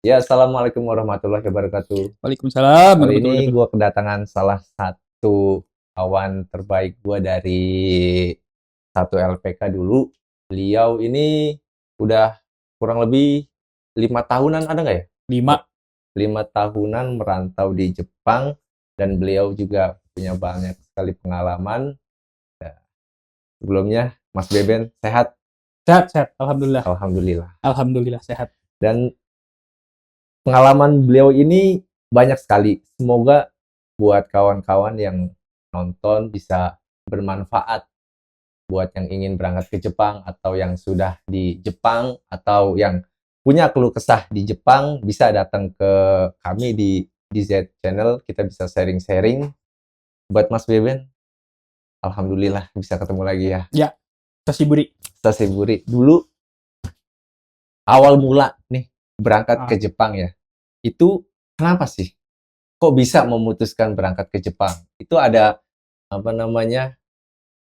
Ya, assalamualaikum warahmatullahi wabarakatuh. Waalaikumsalam Kali warahmatullahi ini wabarakatuh. gue kedatangan salah satu kawan terbaik gue dari satu LPK dulu. Beliau ini udah kurang lebih 5 tahunan ada nggak ya? 5. 5 tahunan merantau di Jepang dan beliau juga punya banyak sekali pengalaman. Ya, sebelumnya, Mas Beben sehat? Sehat, sehat. Alhamdulillah. Alhamdulillah. Alhamdulillah sehat. Dan pengalaman beliau ini banyak sekali. Semoga buat kawan-kawan yang nonton bisa bermanfaat buat yang ingin berangkat ke Jepang atau yang sudah di Jepang atau yang punya keluh kesah di Jepang bisa datang ke kami di DZ Channel, kita bisa sharing-sharing. Buat Mas Beben, alhamdulillah bisa ketemu lagi ya. Ya, Sashiburi. Saseburi. Dulu awal mula nih berangkat ke Ah, Jepang ya. Itu kenapa sih? Kok bisa memutuskan berangkat ke Jepang? Itu ada apa namanya?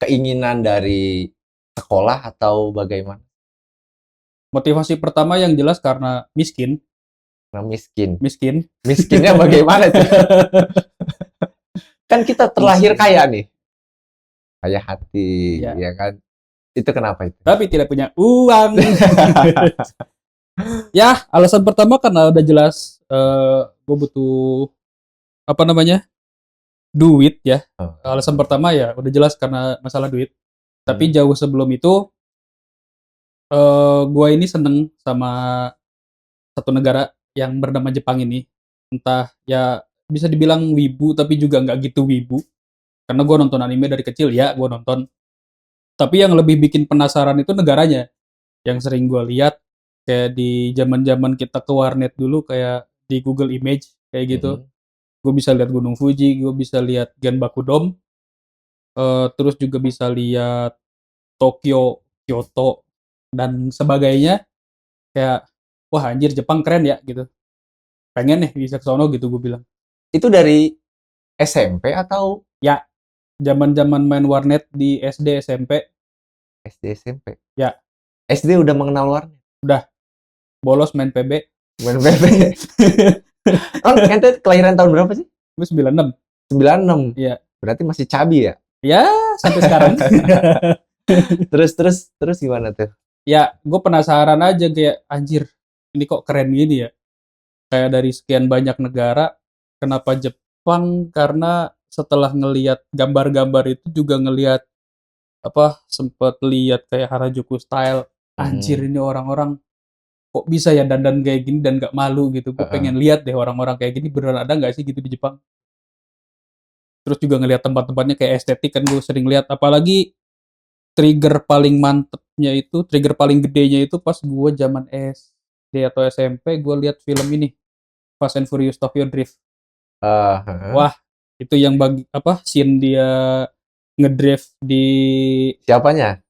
Keinginan dari sekolah atau bagaimana? motivasi pertama yang jelas karena miskin. Nah, miskin. Miskin. Miskinnya bagaimana tuh? Kan kita terlahir Miskin. kaya nih. Kaya hati, Ya, ya kan? Itu kenapa itu? tapi tidak punya uang. Ya, alasan pertama karena udah jelas gue butuh apa namanya? Duit ya. Alasan pertama ya udah jelas karena masalah duit. Tapi Hmm. jauh sebelum itu gue ini seneng sama satu negara yang bernama Jepang ini. Entah ya bisa dibilang wibu tapi juga nggak gitu wibu. Karena gue nonton anime dari kecil ya, gue nonton. Tapi yang lebih bikin penasaran itu negaranya. Yang sering gue lihat kayak di zaman-zaman kita ke warnet dulu kayak di Google Image kayak gitu. Mm-mm. Gue bisa lihat Gunung Fuji, gue bisa lihat Genbaku Dome, terus juga bisa lihat Tokyo, Kyoto dan sebagainya. Kayak wah anjir Jepang keren ya gitu. Pengen nih bisa ke sono gitu gue bilang. Itu dari SMP atau Ya, zaman-zaman main warnet di SD SMP, SD SMP? ya SD udah mengenal warnet. udah bolos main PB. Main PP. Emang ente kelahiran tahun berapa sih? Gue 96. 96. Iya. Berarti masih cabi ya? Ya, sampai sekarang. Terus gimana tuh? Ya, gue penasaran aja kayak anjir, ini kok keren gini ya. Kayak dari sekian banyak negara, kenapa Jepang? Karena setelah ngelihat gambar-gambar itu juga ngelihat apa sempet lihat kayak Harajuku style. Anjir Mm-mm. ini orang-orang kok bisa ya dandan kayak gini dan gak malu gitu. Gue Heeh. pengen lihat deh orang-orang kayak gini beneran ada nggak sih gitu di Jepang. Terus juga ngelihat tempat-tempatnya kayak estetik kan gue sering lihat. Apalagi trigger paling mantepnya itu, trigger paling gedenya itu pas gue zaman SD atau SMP gue lihat film ini Fast and Furious Tokyo Drift. Heeh. Wah, itu yang bagi apa scene dia ngedrift di Siapanya?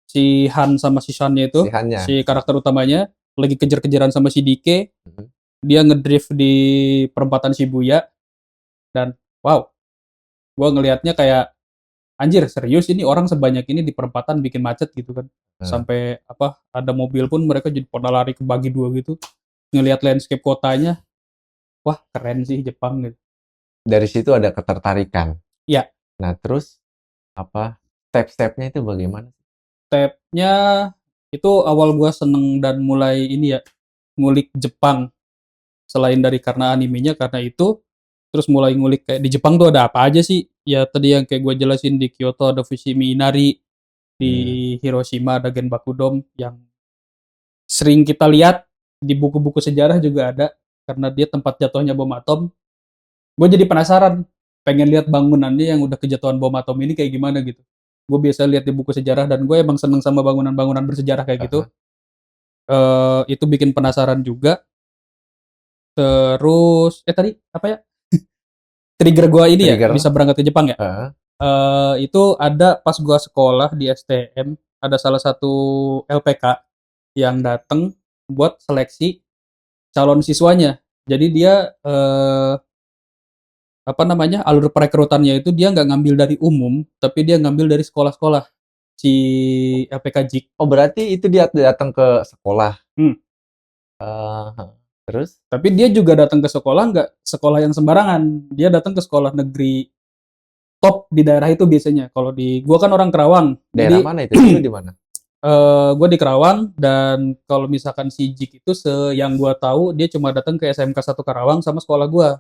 si Han sama si Shannya itu, Si Hannya. si karakter utamanya lagi kejar-kejaran sama si Dike, Mhm. dia ngedrift di perempatan Shibuya dan wow, gua ngelihatnya kayak anjir serius ini orang sebanyak ini di perempatan bikin macet gitu kan. Heeh. Sampai apa ada mobil pun mereka jadi pada lari kebagi dua gitu. Ngelihat landscape kotanya, wah keren sih Jepang gitu. Dari situ ada ketertarikan. Ya, Nah, terus apa step-stepnya itu bagaimana? stepnya itu awal gua seneng dan mulai ini ya ngulik Jepang selain dari karena animenya karena itu terus mulai ngulik kayak di Jepang tuh ada apa aja sih ya tadi yang kayak gue jelasin di Kyoto ada Fushimi Inari di Hmm. Hiroshima ada Genbaku Dome yang sering kita lihat di buku-buku sejarah juga ada karena dia tempat jatuhnya bom atom. Gue jadi penasaran pengen lihat bangunannya yang udah kejatuhan bom atom ini kayak gimana gitu. Gue biasa lihat di buku sejarah dan gue emang seneng sama bangunan-bangunan bersejarah kayak gitu. Heeh. Itu bikin penasaran juga. Terus tadi apa ya? Trigger gua ini ya Trigger. bisa berangkat ke Jepang ya. Heeh. Itu ada pas gua sekolah di STM ada salah satu LPK yang datang buat seleksi calon siswanya. Jadi dia apa namanya alur perekrutannya itu dia nggak ngambil dari umum, tapi dia ngambil dari sekolah-sekolah si LPK JIK. Oh, berarti itu dia datang ke sekolah. Hmm. Heeh. Terus? Tapi dia juga datang ke sekolah nggak sekolah yang sembarangan. Dia datang ke sekolah negeri top di daerah itu biasanya. Kalau di gua kan orang Kerawang. Daerah Jadi mana itu? Dulu di mana? gue di Kerawang dan kalau misalkan si Jik itu yang gua tahu dia cuma datang ke SMK 1 Karawang sama sekolah gua,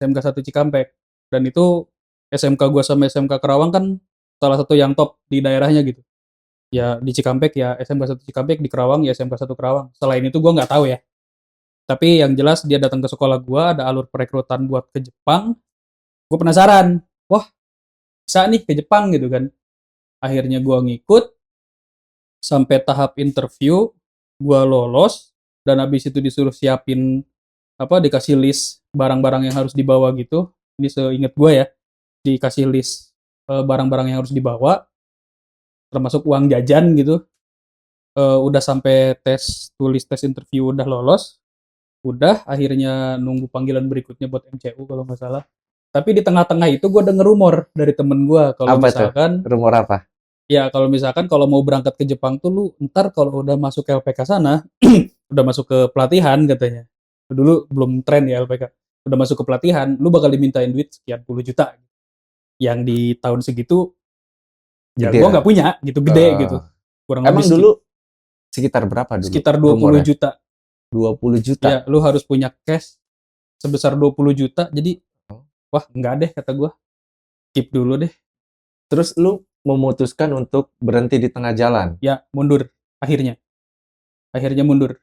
SMK 1 Cikampek. Dan itu SMK gua sama SMK Kerawang kan salah satu yang top di daerahnya gitu. Ya di Cikampek ya SMK 1 Cikampek, di Kerawang ya SMK 1 Kerawang. Selain itu gua nggak tahu ya. Tapi yang jelas dia datang ke sekolah gua, ada alur perekrutan buat ke Jepang. Gue penasaran, wah bisa nih ke Jepang gitu kan. Akhirnya gua ngikut sampai tahap interview, gua lolos dan habis itu disuruh siapin dikasih list barang-barang yang harus dibawa gitu. Ini seingat gua ya, dikasih list barang-barang yang harus dibawa termasuk uang jajan gitu. Udah sampai tes interview udah lolos, udah akhirnya nunggu panggilan berikutnya buat MCU kalau nggak salah. Tapi di tengah-tengah itu gue denger rumor dari temen gue kalau Apa tuh? misalkan Rumor apa? ya kalau misalkan kalau mau berangkat ke Jepang tuh lu ntar kalau udah masuk ke LPK sana udah masuk ke pelatihan katanya. Dulu belum tren ya LPK. Udah masuk ke pelatihan, lu bakal dimintain duit sekian puluh juta. Yang di tahun segitu ya Gede gue lah. nggak punya gitu, gede gitu. Kurang lebih Emang dulu sekitar berapa dulu sekitar 20 rumornya? juta. 20 Ya, juta. lu harus punya cash sebesar 20 juta. Jadi, Oh. wah enggak deh kata gua. Keep dulu deh. Terus lu memutuskan untuk berhenti di tengah jalan. Ya, mundur akhirnya. Akhirnya mundur.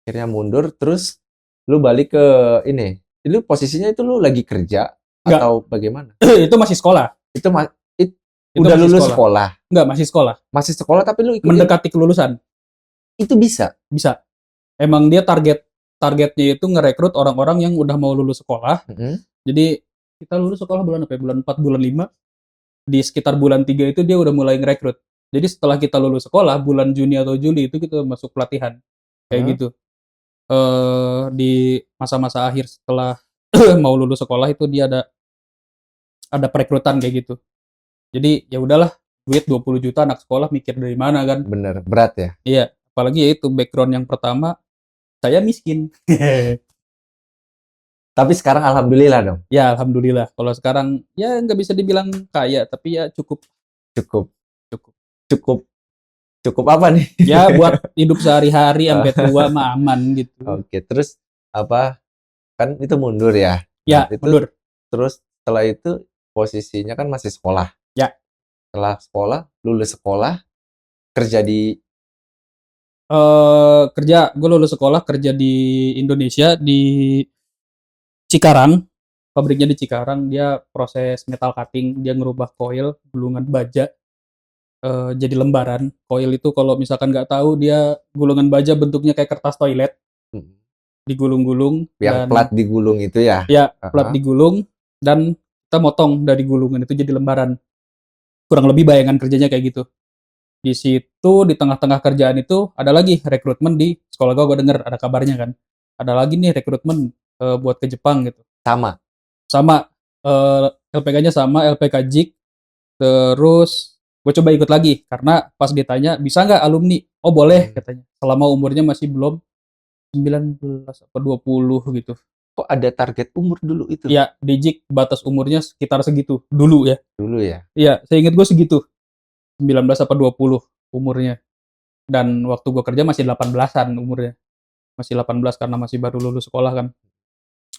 Akhirnya mundur, terus lu balik ke ini. Lu posisinya itu lu lagi kerja Enggak, atau bagaimana? itu masih sekolah. Itu Itu udah masih lulus sekolah. sekolah. Enggak, masih sekolah. Masih sekolah tapi lu ikutin Mendekati kelulusan. itu bisa. Bisa. Emang dia targetnya itu ngerekrut orang-orang yang udah mau lulus sekolah. Mm-hmm. Jadi kita lulus sekolah bulan apa ya? Bulan 4, bulan 5. Di sekitar bulan 3 itu dia udah mulai ngerekrut. Jadi setelah kita lulus sekolah, bulan Juni atau Juli itu kita masuk pelatihan. Kayak Huh? gitu. Di masa-masa akhir setelah mau lulus sekolah itu dia ada perekrutan kayak gitu. Jadi ya udahlah, duit 20 juta anak sekolah mikir dari mana kan? Bener, berat ya. Iya, apalagi ya itu background yang pertama saya miskin. Tapi sekarang alhamdulillah dong. Ya alhamdulillah. Kalau sekarang ya nggak bisa dibilang kaya, tapi ya cukup Cukup, cukup. cukup, cukup apa nih? Ya buat hidup sehari-hari sampai tua mah aman gitu. Oke, terus apa? Kan itu mundur ya. Nah, Ya itu mundur. terus setelah itu posisinya kan masih sekolah. Ya. Setelah sekolah, lulus sekolah, kerja di Kerja, gue lulus sekolah kerja di Indonesia di Cikarang, pabriknya di Cikarang. Dia proses metal cutting, dia ngerubah coil gulungan baja jadi lembaran. Coil itu kalau misalkan nggak tahu dia gulungan baja bentuknya kayak kertas toilet, digulung-gulung yang dan plat digulung itu ya. ya plat digulung dan kita motong dari gulungan itu jadi lembaran. Kurang lebih bayangan kerjanya kayak gitu. Di situ di tengah-tengah kerjaan itu ada lagi rekrutmen di sekolah gue denger ada kabarnya kan. Ada lagi nih rekrutmen buat ke Jepang gitu. Sama. Sama LPK-nya sama, LPK JIK. Terus gue coba ikut lagi karena pas ditanya bisa nggak alumni? Oh boleh katanya. Selama umurnya masih belum 19 apa 20 gitu. Kok ada target umur dulu itu? Iya, di JIK batas umurnya sekitar segitu dulu ya. Dulu ya. Iya, saya ingat gue segitu. 19 apa 20 umurnya. Dan waktu gue kerja masih 18-an umurnya. Masih 18 karena masih baru lulus sekolah kan.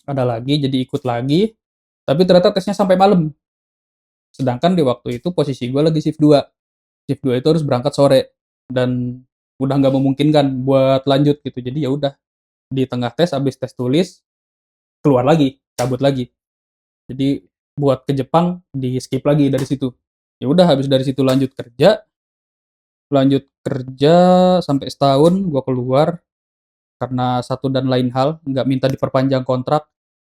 Ada lagi, jadi ikut lagi. Tapi ternyata tesnya sampai malam. Sedangkan di waktu itu posisi gue lagi shift 2. Shift 2 itu harus berangkat sore. Dan udah nggak memungkinkan buat lanjut gitu. Jadi ya udah di tengah tes, habis tes tulis, keluar lagi, cabut lagi. Jadi buat ke Jepang di skip lagi dari situ. Ya udah habis dari situ lanjut kerja sampai setahun gue keluar karena satu dan lain hal, nggak minta diperpanjang kontrak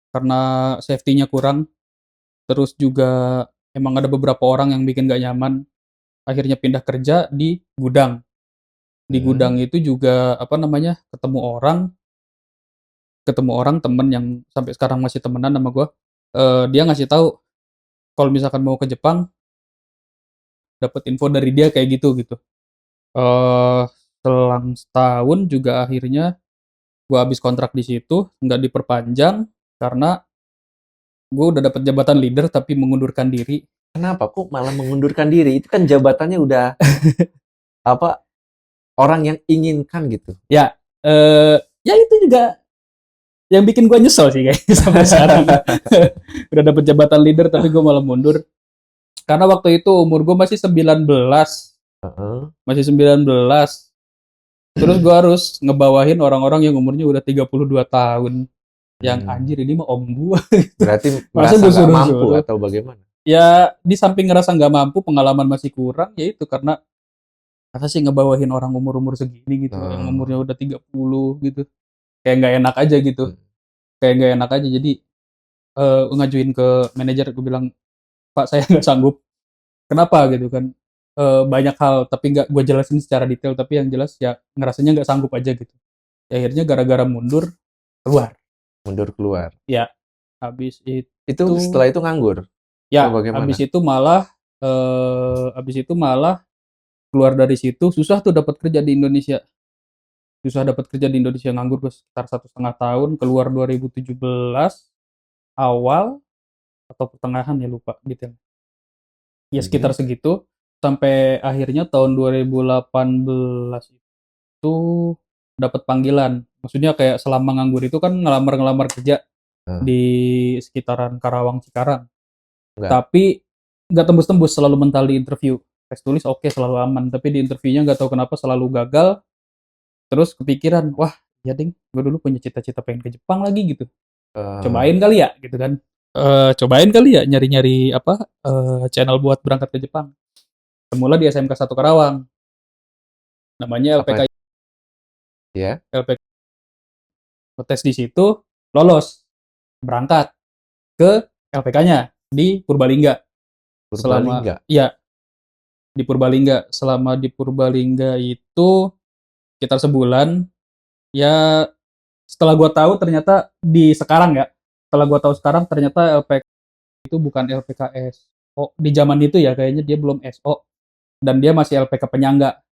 karena safety-nya kurang. Terus juga emang ada beberapa orang yang bikin nggak nyaman. Akhirnya pindah kerja di gudang. Di gudang itu juga ketemu orang temen yang sampai sekarang masih temenan sama gue. Dia ngasih tahu kalau misalkan mau ke Jepang, dapat info dari dia kayak gitu gitu. Selang setahun juga akhirnya gue habis kontrak di situ, nggak diperpanjang karena gue udah dapat jabatan leader tapi mengundurkan diri. Kenapa kok malah mengundurkan diri? Itu kan jabatannya udah apa orang yang inginkan gitu. Ya, ya itu juga yang bikin gue nyesel sih kayaknya sampai sekarang. Udah dapat jabatan leader tapi gue malah mundur. Karena waktu itu umur gue masih 19. Heeh. Masih 19. Terus gue harus ngebawahin orang-orang yang umurnya udah 32 tahun. Yang anjir ini mah om gue. Berarti Masa merasa nggak disuruh-suruh? mampu atau bagaimana? Ya di samping ngerasa nggak mampu, pengalaman masih kurang, ya itu karena masa sih ngebawahin orang umur-umur segini gitu, yang umurnya udah 30 gitu. Kayak nggak enak aja gitu. Kayak nggak enak aja. Jadi ngajuin ke manajer, gue bilang, Pak saya nggak sanggup. Kenapa gitu kan? Banyak hal tapi nggak gue jelasin secara detail, tapi yang jelas ya ngerasanya nggak sanggup aja gitu. Ya, akhirnya gara-gara mundur keluar. Mundur keluar. Ya, habis Itu setelah itu nganggur. ya atau bagaimana? habis itu malah keluar dari situ susah tuh dapat kerja di Indonesia. Susah dapat kerja di Indonesia, nganggur gue sekitar 1,5 tahun, keluar 2017 awal atau pertengahan ya lupa gitu. Ya sekitar segitu sampai akhirnya tahun 2018 itu dapat panggilan. Maksudnya kayak selama nganggur itu kan ngelamar kerja di sekitaran Karawang Cikarang. Enggak. Tapi nggak tembus-tembus, selalu mental di interview. Tes tulis oke, selalu aman, tapi di interviewnya nggak tahu kenapa selalu gagal. Terus kepikiran, wah ya ding, gue dulu punya cita-cita pengen ke Jepang lagi gitu. Cobain kali ya gitu kan. Cobain kali ya nyari-nyari channel buat berangkat ke Jepang. Semula di SMK 1 Karawang. Namanya LPK. Ya. LPK. Tes di situ, lolos. Berangkat ke LPK-nya di Purbalingga. Purbalingga. Iya. Di Purbalingga. Selama di Purbalingga itu sekitar sebulan. Ya setelah gue tahu ternyata setelah gue tahu sekarang ternyata LPK itu bukan LPKS. Oh, di zaman itu ya kayaknya dia belum SO dan dia masih LPK penyangga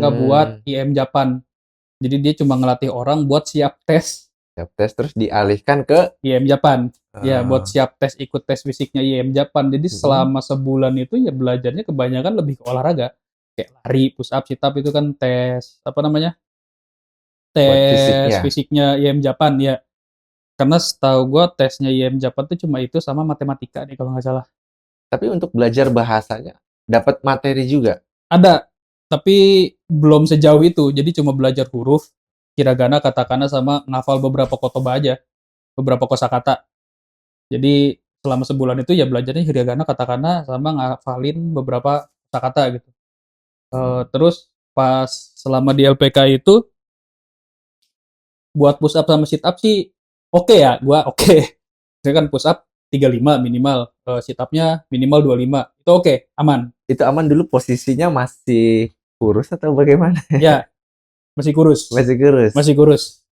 buat IM Japan. Jadi dia cuma ngelatih orang buat siap tes terus dialihkan ke IM Japan. Ya, buat siap tes, ikut tes fisiknya IM Japan. Jadi selama sebulan itu ya belajarnya kebanyakan lebih ke olahraga. Kayak lari, push up, sit up itu kan tes tes fisiknya IM Japan ya. Karena setahu gue tesnya IM Japan tuh cuma itu sama matematika nih kalau nggak salah. Tapi untuk belajar bahasanya dapat materi juga? Ada, tapi belum sejauh itu. Jadi cuma belajar huruf, hiragana, katakana, sama ngafal beberapa kotoba aja. Beberapa kosakata. Jadi selama sebulan itu ya belajarnya hiragana, katakana, sama ngafalin beberapa kosakata gitu. Terus pas selama di LPK itu buat push up sama sit up sih oke ya, gua oke. Saya kan push up 35 minimal, sit up-nya minimal 25. Itu oke, aman. Itu aman. Dulu posisinya masih kurus atau bagaimana? Ya, masih kurus. Masih kurus.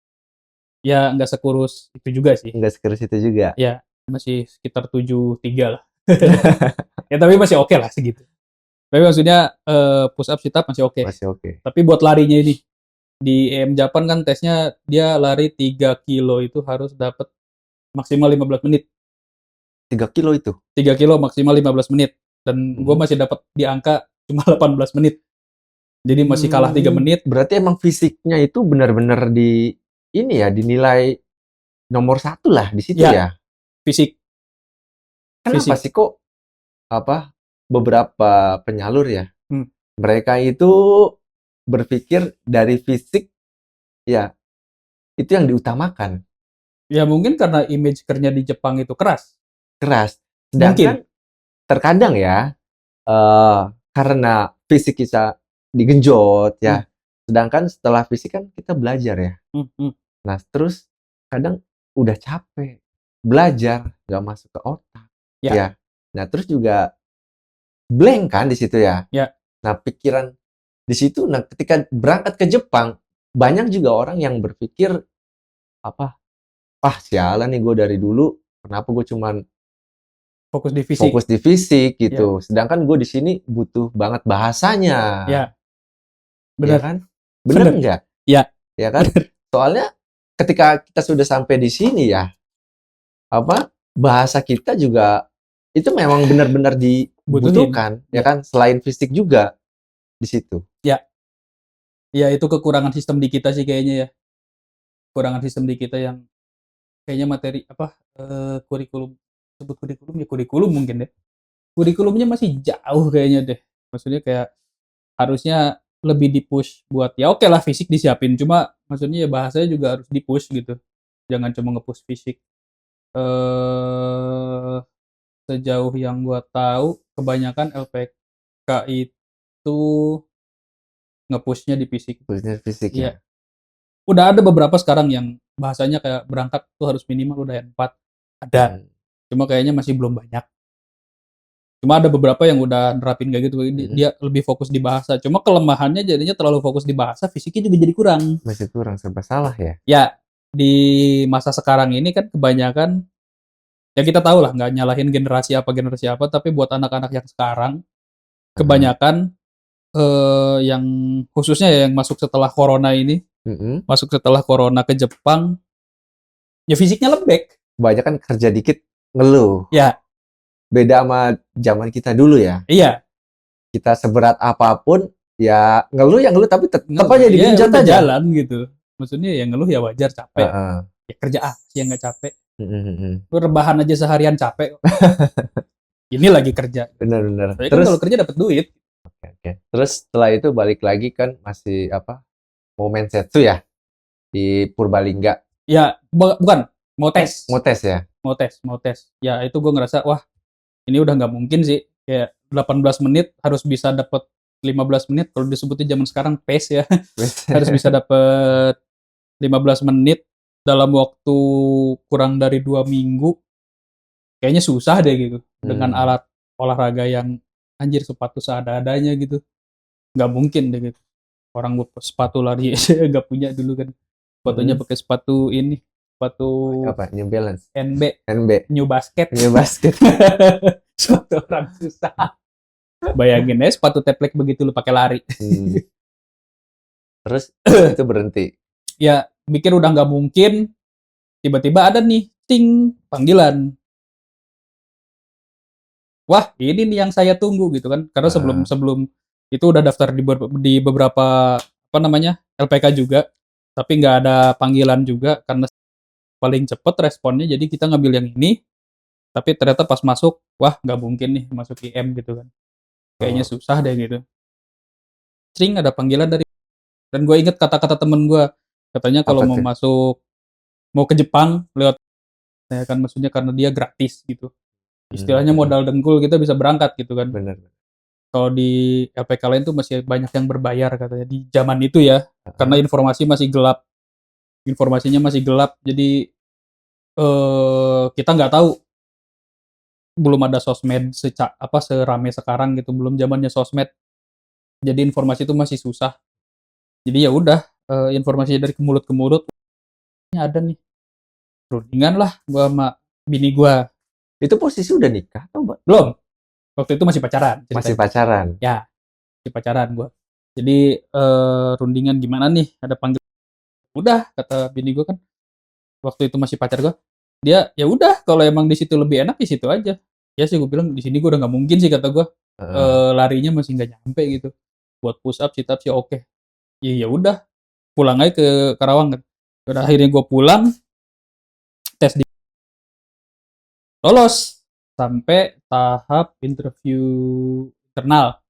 Ya, nggak sekurus itu juga sih. Nggak sekurus itu juga. Ya, masih sekitar 73 lah. Ya, tapi masih oke lah segitu. Tapi maksudnya push up, sit up masih oke. Masih oke. Tapi buat larinya ini, di EM Japan kan tesnya dia lari 3 kilo itu harus dapat maksimal 15 menit. 3 kilo itu? 3 kilo maksimal 15 menit. Dan gue masih dapat di angka cuma 18 menit. Jadi masih kalah 3 menit. Berarti emang fisiknya itu benar-benar dinilai nomor 1 lah di situ ya? Fisik. Kenapa sih kok beberapa penyalur ya, mereka itu berpikir dari fisik ya itu yang diutamakan? Ya mungkin karena image kerja di Jepang itu keras. Sedangkan terkadang ya karena fisik kita digenjot ya, sedangkan setelah fisik kan kita belajar ya. Nah terus kadang udah capek belajar, nggak masuk ke otak ya. Nah terus juga blank kan di situ ya. Nah pikiran di situ, nah ketika berangkat ke Jepang banyak juga orang yang berpikir sialan nih gue dari dulu kenapa gue cuman fokus di fisik gitu. Sedangkan gue di sini butuh banget bahasanya. Ya. Benar kan? Benar enggak? Ya. Ya kan? Soalnya ketika kita sudah sampai di sini ya, bahasa kita juga itu memang benar-benar dibutuhkan, ya kan? Selain fisik juga di situ. Ya itu kekurangan sistem di kita sih kayaknya ya. Kekurangan sistem di kita yang kayaknya materi kurikulum, sebut kurikulum ya kurikulum mungkin deh. Kurikulumnya masih jauh kayaknya deh. Maksudnya kayak harusnya lebih di-push buat ya oke lah fisik disiapin, cuma maksudnya ya bahasanya juga harus di-push gitu. Jangan cuma nge-push fisik. Sejauh yang gua tahu kebanyakan LPK itu nge-pushnya di fisik. Khususnya fisik Iya. ya. Udah ada beberapa sekarang yang bahasanya kayak berangkat tuh harus minimal udah N4. Ada. Cuma kayaknya masih belum banyak. Cuma ada beberapa yang udah nerapin kayak gitu. Dia lebih fokus di bahasa. Cuma kelemahannya jadinya terlalu fokus di bahasa, fisiknya juga jadi kurang. Masih kurang, serba salah ya. Ya, di masa sekarang ini kan kebanyakan, ya kita tahu lah, nggak nyalahin generasi apa, tapi buat anak-anak yang sekarang, kebanyakan yang khususnya ya yang masuk setelah corona ini, masuk setelah corona ke Jepang, ya fisiknya lembek. Banyak kan kerja dikit ngeluh. Ya. Beda sama zaman kita dulu ya. Iya. Kita seberat apapun ya ngeluh tapi tetap aja digenjot aja. Jalan gitu. Maksudnya ya ngeluh ya wajar, capek. Ya kerja sih yang nggak capek. Lu rebahan aja seharian capek. Ini lagi kerja. Benar-benar. Tapi kan kalau kerja dapat duit. Oke. Terus setelah itu balik lagi kan masih mau Mensetsu ya di Purbalingga. Ya, bukan. Mau tes. Mau tes ya? Mau tes. Ya itu gue ngerasa, wah ini udah nggak mungkin sih. Kayak 18 menit harus bisa dapat 15 menit. Kalau disebutin zaman sekarang pace ya. Harus bisa dapat 15 menit dalam waktu kurang dari 2 minggu. Kayaknya susah deh gitu. Dengan alat olahraga yang anjir sepatu seadanya gitu. Nggak mungkin deh gitu. Orang gue sepatu lari aja nggak punya dulu kan. Sepatunya pakai sepatu ini. Sepatu apa? New Balance. NB. New Basket. Sepatu orang susah. Bayangin ya sepatu teplek begitu lu pakai lari. Terus itu berhenti. Ya mikir udah nggak mungkin. Tiba-tiba ada nih ting panggilan. Wah ini nih yang saya tunggu gitu kan. Karena sebelum itu udah daftar di beberapa LPK juga. Tapi nggak ada panggilan juga karena paling cepet responnya, jadi kita ngambil yang ini, tapi ternyata pas masuk, wah nggak mungkin nih masuk IM gitu kan, kayaknya susah deh gitu. Sering ada panggilan dari, dan gue inget kata-kata temen gue, katanya kalau mau ke Jepang lewat, ya kan maksudnya karena dia gratis gitu, istilahnya modal dengkul kita bisa berangkat gitu kan. Bener. Kalau di LPK lain tuh masih banyak yang berbayar katanya di zaman itu ya, karena informasinya masih gelap, jadi kita nggak tahu, belum ada sosmed serame sekarang gitu, belum zamannya sosmed, jadi informasi itu masih susah. Jadi ya udah, informasinya dari mulut ke mulut. Ini ada nih rundingan lah gua sama bini gua. Itu posisi udah nikah atau belum? Waktu itu masih pacaran ceritanya. Masih pacaran ya, masih pacaran gua. Jadi rundingan gimana nih, ada panggil. Udah kata bini gua kan, waktu itu masih pacar gue, dia ya udah kalau emang di situ lebih enak di situ aja. Ya sih gue bilang di sini gue udah nggak mungkin sih kata gue, larinya masih nggak nyampe gitu. Buat push up, sit up sih oke. Ya udah pulang aja ke Karawang kan. Udah akhirnya gue pulang, tes di lolos sampai tahap interview internal.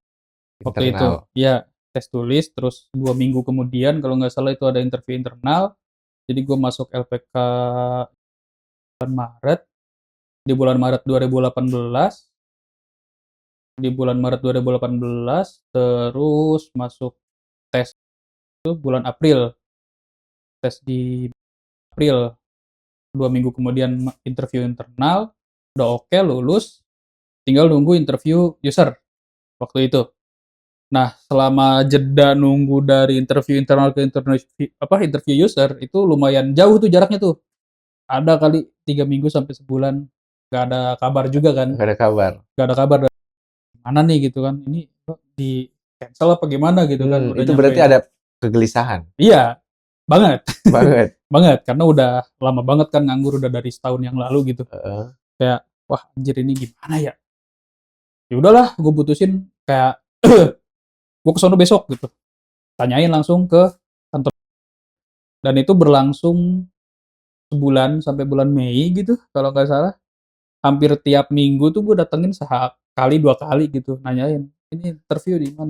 Waktu itu ya tes tulis, terus 2 minggu kemudian kalau nggak salah itu ada interview internal. Jadi gue masuk LPK bulan Maret. Di bulan Maret 2018. Terus masuk tes itu bulan April. Tes di April. 2 minggu kemudian interview internal. Udah oke, lulus. Tinggal nunggu interview user waktu itu. Nah, selama jeda nunggu dari interview internal ke interview user itu lumayan jauh tuh jaraknya tuh. Ada kali 3 minggu sampai sebulan, nggak ada kabar juga kan? Nggak ada kabar. Mana nih gitu kan? Ini di cancel apa gimana gitu kan? Itu berarti ada kegelisahan. Iya, banget. banget karena udah lama banget kan nganggur, udah dari setahun yang lalu gitu. Heeh. Kayak wah anjir ini gimana ya? Ya udahlah, gue putusin kayak gue kesono besok gitu. Tanyain langsung ke kantor dan itu berlangsung sebulan sampai bulan Mei gitu kalau nggak salah. Hampir tiap minggu tuh gue datengin sekali 2 kali gitu nanyain ini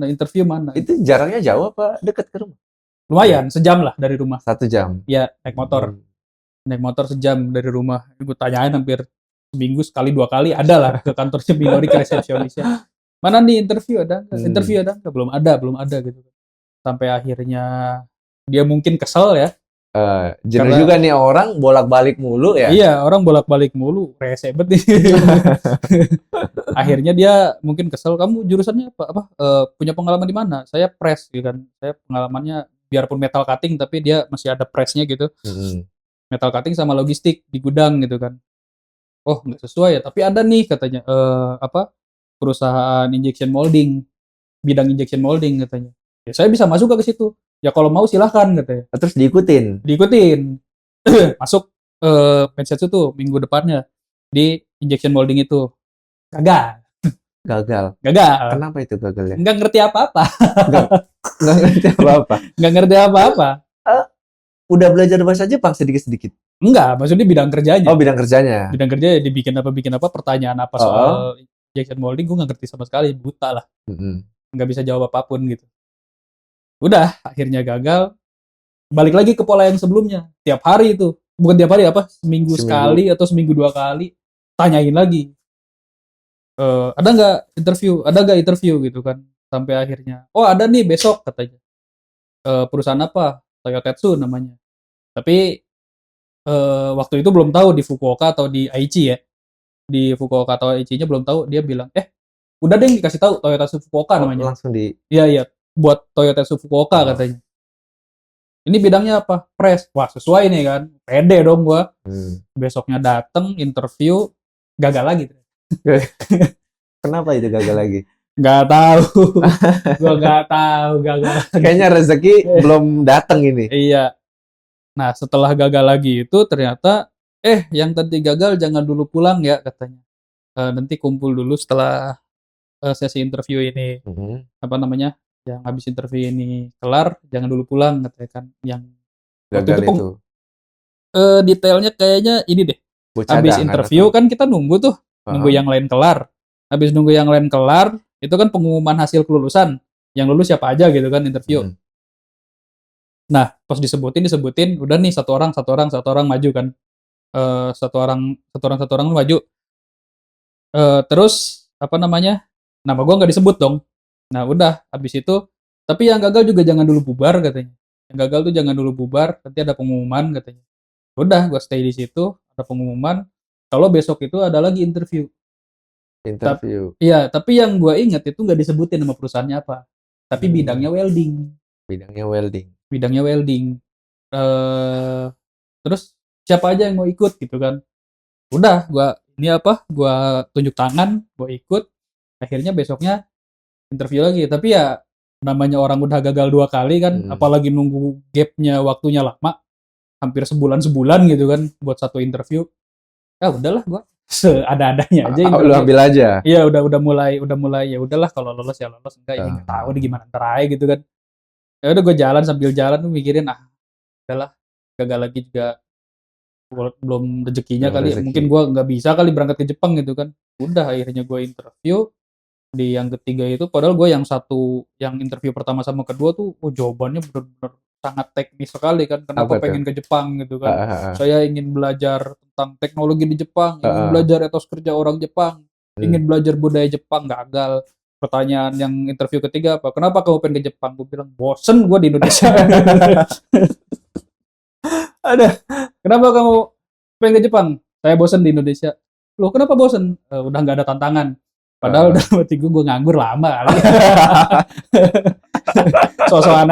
interview mana gitu. Itu jaraknya jauh apa deket ke rumah? Lumayan sejam lah dari rumah 1 jam. ya, naik motor sejam dari rumah. Gue tanyain hampir seminggu sekali 2 kali ada lah ke kantornya Minori, ke resepsionisnya, mana nih interview ada nggak, interview ada nggak, belum ada gitu. Sampai akhirnya dia mungkin kesel ya. Jenuh Karena- juga nih orang bolak-balik mulu ya. Iya, orang bolak-balik mulu, rese bet nih. Akhirnya dia mungkin kesel, kamu jurusannya apa? Punya pengalaman di mana? Saya press gitu kan. Saya pengalamannya biarpun metal cutting tapi dia masih ada pressnya gitu. Mm-mm. Metal cutting sama logistik di gudang gitu kan. Oh, nggak sesuai ya, tapi ada nih katanya perusahaan injection molding, bidang injection molding katanya. Ya saya bisa masuk ke situ. Ya kalau mau silahkan katanya. Terus diikutin. Diikutin. Masuk Pensatsu tuh minggu depannya di injection molding itu. Gagal. Kenapa itu gagalnya? Nggak ngerti apa-apa. Nggak ngerti apa-apa. Nggak ngerti apa-apa. Udah belajar bahasa Jepang sedikit-sedikit. Enggak, maksudnya bidang kerjanya. Oh, bidang kerjanya. Bidang kerja dibikin apa, pertanyaan apa soal injection molding, gue nggak ngerti sama sekali, buta lah. Mm-mm. Nggak bisa jawab apapun gitu. Udah, akhirnya gagal. Balik lagi ke pola yang sebelumnya. Tiap hari itu. Bukan tiap hari seminggu sekali atau seminggu 2 kali. Tanyain lagi. Ada nggak interview gitu kan. Sampai akhirnya, oh ada nih besok katanya. Perusahaan apa? Toyotetsu namanya. Tapi waktu itu belum tahu di Fukuoka atau di Aichi ya. Di Fukuoka atau Aichi-nya belum tahu. Dia bilang, udah deh dikasih tahu Toyotetsu Fukuoka namanya. Langsung di. Iya, buat Toyotetsu Fukuoka katanya. Ini bidangnya apa? Press. Wah, sesuai nih kan. Pede dong gua. Besoknya dateng, interview, gagal lagi. Kenapa itu gagal lagi? Nggak tahu. Gua nggak tahu gagal. Kayaknya rezeki belum datang ini. Iya. Nah, setelah gagal lagi itu ternyata, yang tadi gagal jangan dulu pulang ya katanya. Nanti kumpul dulu setelah sesi interview ini. Apa namanya? Yang habis interview ini kelar, jangan dulu pulang katanya kan. Yang Gagal itu. Detailnya kayaknya ini deh. Habis interview kan kita nunggu tuh, nunggu yang lain kelar. Habis nunggu yang lain kelar, itu kan pengumuman hasil kelulusan. Yang lulus siapa aja gitu kan interview. Nah, pas disebutin, udah nih satu orang maju kan. Satu orang maju. Terus apa namanya? Nama gua nggak disebut dong. Nah, udah habis itu, tapi yang gagal juga jangan dulu bubar katanya. Yang gagal tuh jangan dulu bubar, nanti ada pengumuman katanya. Udah, gua stay di situ, ada pengumuman. Kalau besok itu ada lagi interview. Iya, tapi yang gua ingat itu nggak disebutin nama perusahaannya apa. Tapi bidangnya welding. Bidangnya welding. Terus siapa aja yang mau ikut gitu kan. Udah, gua tunjuk tangan, gua ikut. Akhirnya besoknya interview lagi. Tapi ya namanya orang udah gagal 2 kali kan, apalagi nunggu gapnya waktunya lama, hampir sebulan gitu kan buat satu interview. Ya udahlah, gua seada-adanya aja. Lu ambil aja. Iya, udah mulai ya udahlah, kalau lolos ya lolos, enggak ya nggak tahu di gimana ntar aja gitu kan. Ya udah, gue sambil jalan tuh mikirin, udahlah, gagal lagi juga belum rezekinya kali. Mungkin gue nggak bisa kali berangkat ke Jepang gitu kan. Udah, akhirnya gue interview di yang ketiga itu, padahal gue yang interview pertama sama kedua tuh jawabannya benar-benar sangat teknis sekali kan. Kenapa pengen ke Jepang gitu kan. Saya ingin belajar tentang teknologi di Jepang, ingin belajar etos kerja orang Jepang, ingin belajar budaya Jepang. Gagal. Pertanyaan yang interview ketiga apa? Kenapa kamu pengen ke Jepang? Gue bilang, bosen gue di Indonesia. Kenapa kamu pengen ke Jepang? Saya bosen di Indonesia. Loh, kenapa bosen? Udah nggak ada tantangan. Padahal dalam hati gue nganggur lama kali. Sosokan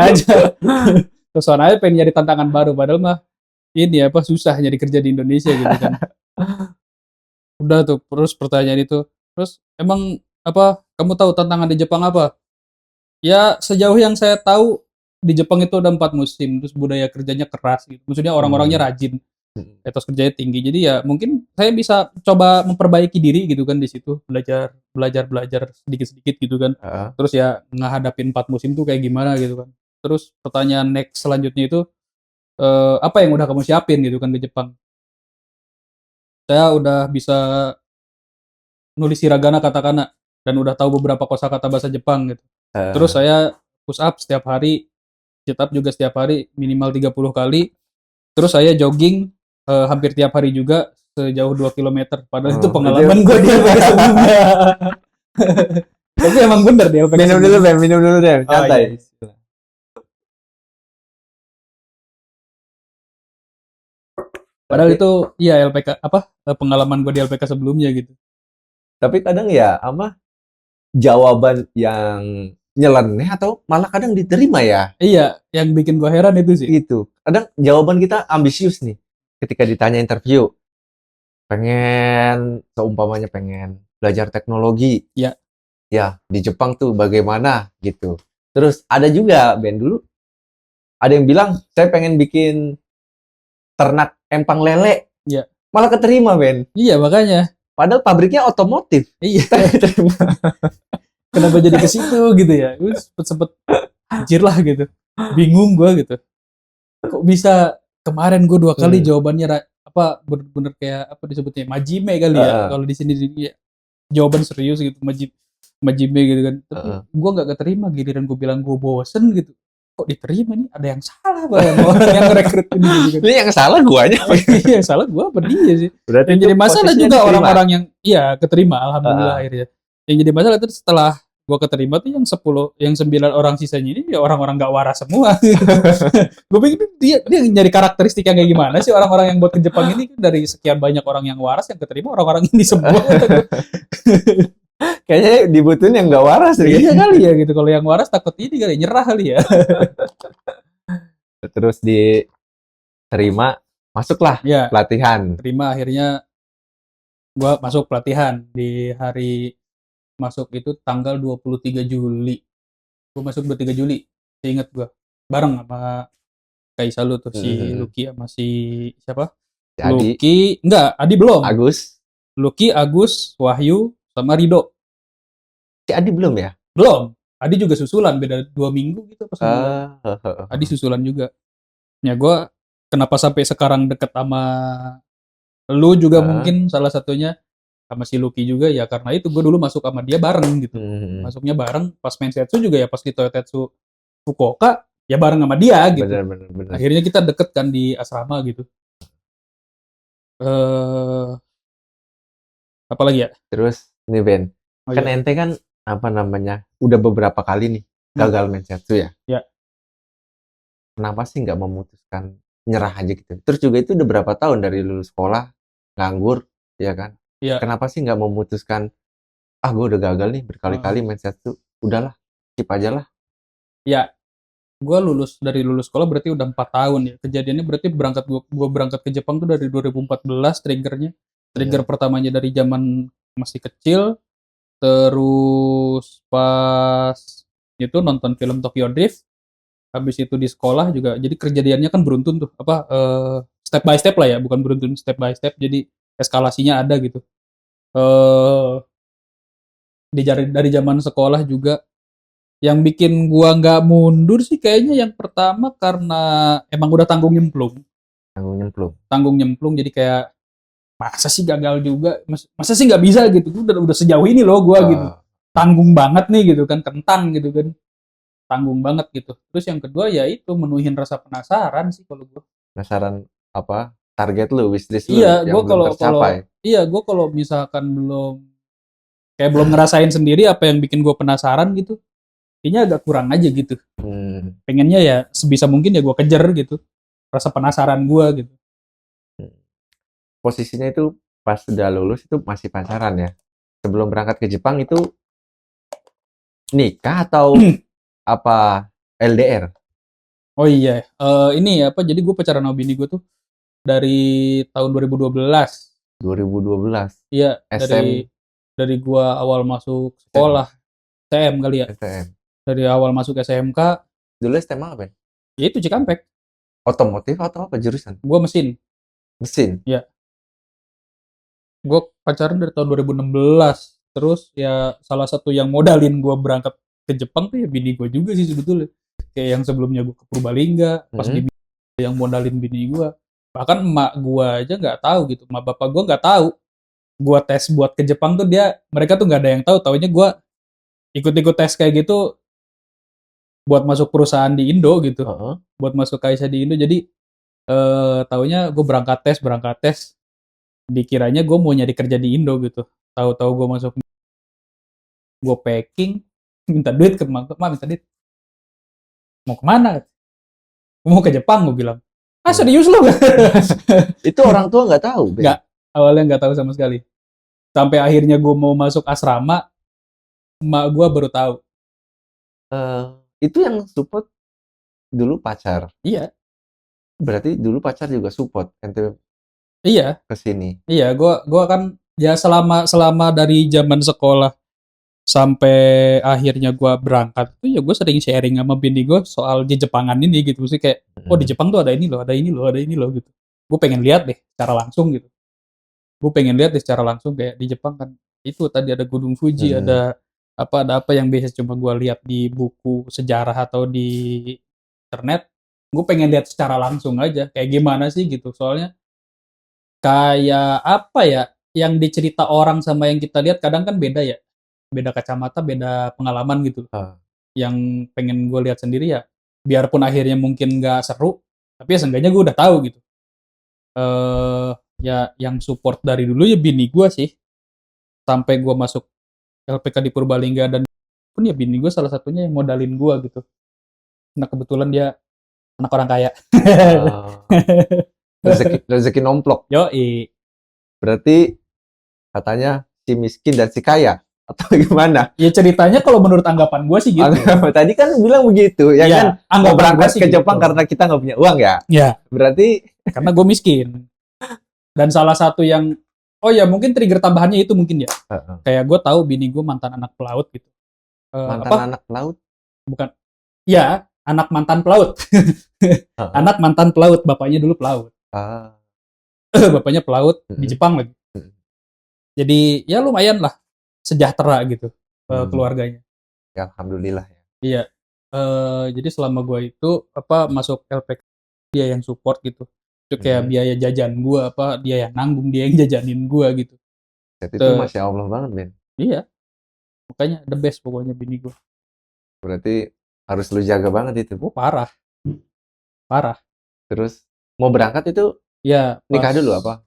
aja pengen nyari tantangan baru. Padahal mah ini susah nyari kerja di Indonesia gitu kan. Udah tuh, terus pertanyaan itu. Terus emang kamu tahu tantangan di Jepang apa? Ya sejauh yang saya tahu, di Jepang itu ada 4 musim, terus budaya kerjanya keras gitu. Maksudnya orang-orangnya rajin, etos kerjanya tinggi. Jadi ya mungkin saya bisa coba memperbaiki diri gitu kan di situ, belajar sedikit-sedikit gitu kan. Heeh. Terus ya ngehadapin 4 musim tuh kayak gimana gitu kan. Terus pertanyaan next selanjutnya itu, apa yang udah kamu siapin gitu kan ke Jepang? Saya udah bisa nulis hiragana, katakana, dan udah tahu beberapa kosakata bahasa Jepang gitu. Terus Heeh. saya push up setiap hari, sit up juga setiap hari minimal 30 kali. Terus saya jogging hampir tiap hari juga sejauh 2 kilometer. Padahal itu Oh, pengalaman gue di LPK sebelumnya. Tapi emang bener di LPK minum dulu, sebelumnya. Ben. Minum dulu, Ben. Oh Santai. iya. Padahal Tapi, itu iya LPK apa pengalaman gue di LPK sebelumnya gitu. tapi kadang ya, apa, jawaban yang nyeleneh atau malah kadang diterima ya, Iya, yang bikin gue heran itu sih. gitu. Kadang jawaban kita ambisius nih. Ketika ditanya interview, pengen, seumpamanya pengen belajar teknologi. Ya, Ya, di Jepang tuh bagaimana, gitu. Terus ada juga, Ben, dulu ada yang bilang, saya pengen bikin ternak empang lele. ya. Malah keterima, Ben. Iya makanya. Padahal pabriknya otomotif. Iya. Keterima. Kenapa jadi ke situ gitu ya? Gue sempet anjir lah gitu. Bingung gue gitu. Kok bisa kemarin gue 2 kali jawabannya apa bener-bener kayak apa disebutnya majime kali ya Heeh, kalau di sini ya, jawaban serius gitu majime gitu kan. Tapi heeh. gue nggak keterima giliran gue bilang gue bosen gitu. Kok diterima nih? Ada yang salah apa yang orang yang rekrut ini gitu kan. Ini yang salah guanya. Iya, yang salah gue apa dia sih? Berarti Yang itu jadi masalah posisinya juga diterima. orang-orang yang iya keterima alhamdulillah Heeh. akhirnya. Yang jadi masalah itu setelah gua keterima tuh yang 9 orang sisanya ini ya orang-orang nggak waras semua. Gue pikir dia nyari karakteristik yang kayak gimana sih orang-orang yang buat ke Jepang ini kan dari sekian banyak orang yang waras yang keterima orang-orang ini semua. Kayaknya dibutuhin yang nggak waras Iya nih. kali ya gitu. Kalau yang waras takut ini kali nyerah kali ya. Terus diterima, masuklah Ya, pelatihan. terima akhirnya gua masuk pelatihan di hari masuk itu tanggal 23 Juli. Gue masuk 23 Juli, inget gue. Bareng sama Kaisa lu tuh, si Lucky sama si siapa? Jadi, Lucky, enggak, Adi belum. Agus. Lucky, Agus, Wahyu, sama Rido. Si Adi belum ya? Belum. Adi juga susulan, beda 2 minggu gitu apa sebulan. Adi Heeh. susulan juga. Ya gue kenapa sampai sekarang deket sama lu juga mungkin salah satunya sama si Lucky juga ya karena itu gue dulu masuk sama dia bareng gitu. Masuknya bareng pas main Setsu juga ya pas di Toyotetsu Fukuoka ya bareng sama dia gitu. Bener. Akhirnya kita deket kan di asrama gitu. Apa lagi ya? Terus, nih Ben, Oh kan iya. ente kan, apa namanya, udah beberapa kali nih gagal mensetsu ya. Ya. Kenapa sih nggak memutuskan nyerah aja gitu? Terus juga itu udah berapa tahun dari lulus sekolah, nganggur, ya kan? Ya. Kenapa sih nggak memutuskan, ah gue udah gagal nih berkali-kali mensetsu, udahlah, skip aja lah. Ya, gue dari lulus sekolah berarti udah 4 tahun ya. Kejadiannya berarti gua berangkat ke Jepang tuh dari 2014 triggernya. Trigger pertamanya dari zaman masih kecil, terus pas itu nonton film Tokyo Drift, habis itu di sekolah juga. Jadi kejadiannya kan beruntun tuh, apa step by step lah ya, bukan beruntun step by step. Jadi eskalasinya ada gitu. Eh dari zaman sekolah juga yang bikin gua nggak mundur sih kayaknya yang pertama karena emang udah Tanggung nyemplung. tanggung nyemplung jadi kayak masa sih gagal juga masa sih nggak bisa gitu udah sejauh ini loh gua gitu Eh, tanggung banget nih gitu kan kentang gitu kan tanggung banget gitu terus yang kedua ya itu menuhin rasa penasaran sih kalau gua Penasaran apa? Target lu, wishlist lu iya yang gua belum kalau kalau tercapai. iya gua kalau misalkan belum ngerasain sendiri apa yang bikin gua penasaran gitu kayaknya agak kurang aja gitu pengennya ya sebisa mungkin ya gue kejar gitu rasa penasaran gue gitu. Posisinya itu pas udah lulus itu masih pacaran ya? Sebelum berangkat ke Jepang itu nikah atau apa LDR? Oh iya ini apa jadi gue pacaran sama bini gue tuh dari tahun 2012. 2012. Iya SM, dari gue awal masuk sekolah TM kali ya STM. dari awal masuk SMK Dulu SMA apa? Ya itu Cikampek. Otomotif atau apa jurusan? Gue mesin. Mesin. Ya, gue pacaran dari tahun 2016. Terus ya salah satu yang modalin gue berangkat ke Jepang tuh ya bini gue juga sih sebetulnya. Kayak yang sebelumnya gue ke Purbalingga, pas di yang modalin bini gue. Bahkan emak gue aja nggak tahu gitu. Emak bapak gue nggak tahu. Gue tes buat ke Jepang tuh mereka tuh nggak ada yang tahu. Taunya gue ikut-ikut tes kayak gitu buat masuk perusahaan di Indo gitu. Heeh. Buat masuk KAISA di Indo. Jadi taunya gue berangkat tes. Dikiranya gue mau nyari kerja di Indo gitu. Tahu-tahu gue masuk, gue packing, minta duit ke mak, minta duit. Mau kemana? Mau ke Jepang, gue bilang. Ah serius lo? Itu orang tua nggak tahu, Ben? Nggak, awalnya nggak tahu sama sekali. Sampai akhirnya gue mau masuk asrama, emak gue baru tahu. Itu yang support dulu pacar. Iya, Berarti dulu pacar juga support ente iya, ke sini. iya. Gue kan ya selama dari zaman sekolah sampai akhirnya gue berangkat tuh ya gue sering sharing sama bini gue soal di Jepangan ini gitu sih, kayak oh di Jepang tuh ada ini loh, ada ini loh, ada ini loh gitu. Gue pengen lihat deh secara langsung gitu. Gue pengen lihat deh secara langsung kayak di Jepang kan itu tadi ada Gunung Fuji, ada apa yang biasa cuma gue lihat di buku sejarah atau di internet. Gue pengen lihat secara langsung aja kayak gimana sih gitu. Soalnya kayak apa ya, yang dicerita orang sama yang kita lihat kadang kan beda ya, beda kacamata, beda pengalaman gitu. Ah. Yang pengen gue lihat sendiri ya, biarpun akhirnya mungkin nggak seru, tapi ya seenggaknya gue udah tahu gitu. Ya yang support dari dulu ya bini gue sih, sampai gue masuk LPK di Purbalingga, dan pun ya bini gue salah satunya yang modalin gue gitu. Nah kebetulan dia anak orang kaya. Rezeki nomplok. Yoi. Berarti katanya si miskin dan si kaya atau gimana? Ya ceritanya kalau menurut anggapan gue sih gitu. Tadi kan bilang begitu, ya kan? Mau berangkat ke Jepang gitu. karena kita nggak punya uang ya? Ya. Berarti karena gue miskin. Dan salah satu yang, oh ya mungkin trigger tambahannya itu mungkin ya. Kayak gue tahu bini gue mantan anak pelaut gitu. mantan anak pelaut? Bukan. Ya, anak mantan pelaut. Anak mantan pelaut, bapaknya dulu pelaut. Bapaknya pelaut di Jepang lagi. Jadi ya lumayan lah sejahtera gitu keluarganya. Ya, alhamdulillah ya. Iya. Jadi selama gue itu masuk LPK, dia yang support gitu. Itu kayak biaya jajan gue dia yang nanggung, dia yang jajanin gue gitu. Itu masya Allah banget, Ben. Iya. Makanya the best pokoknya bini gue. Berarti harus lu jaga banget itu. Parah. Terus mau berangkat itu ya nikah dulu apa?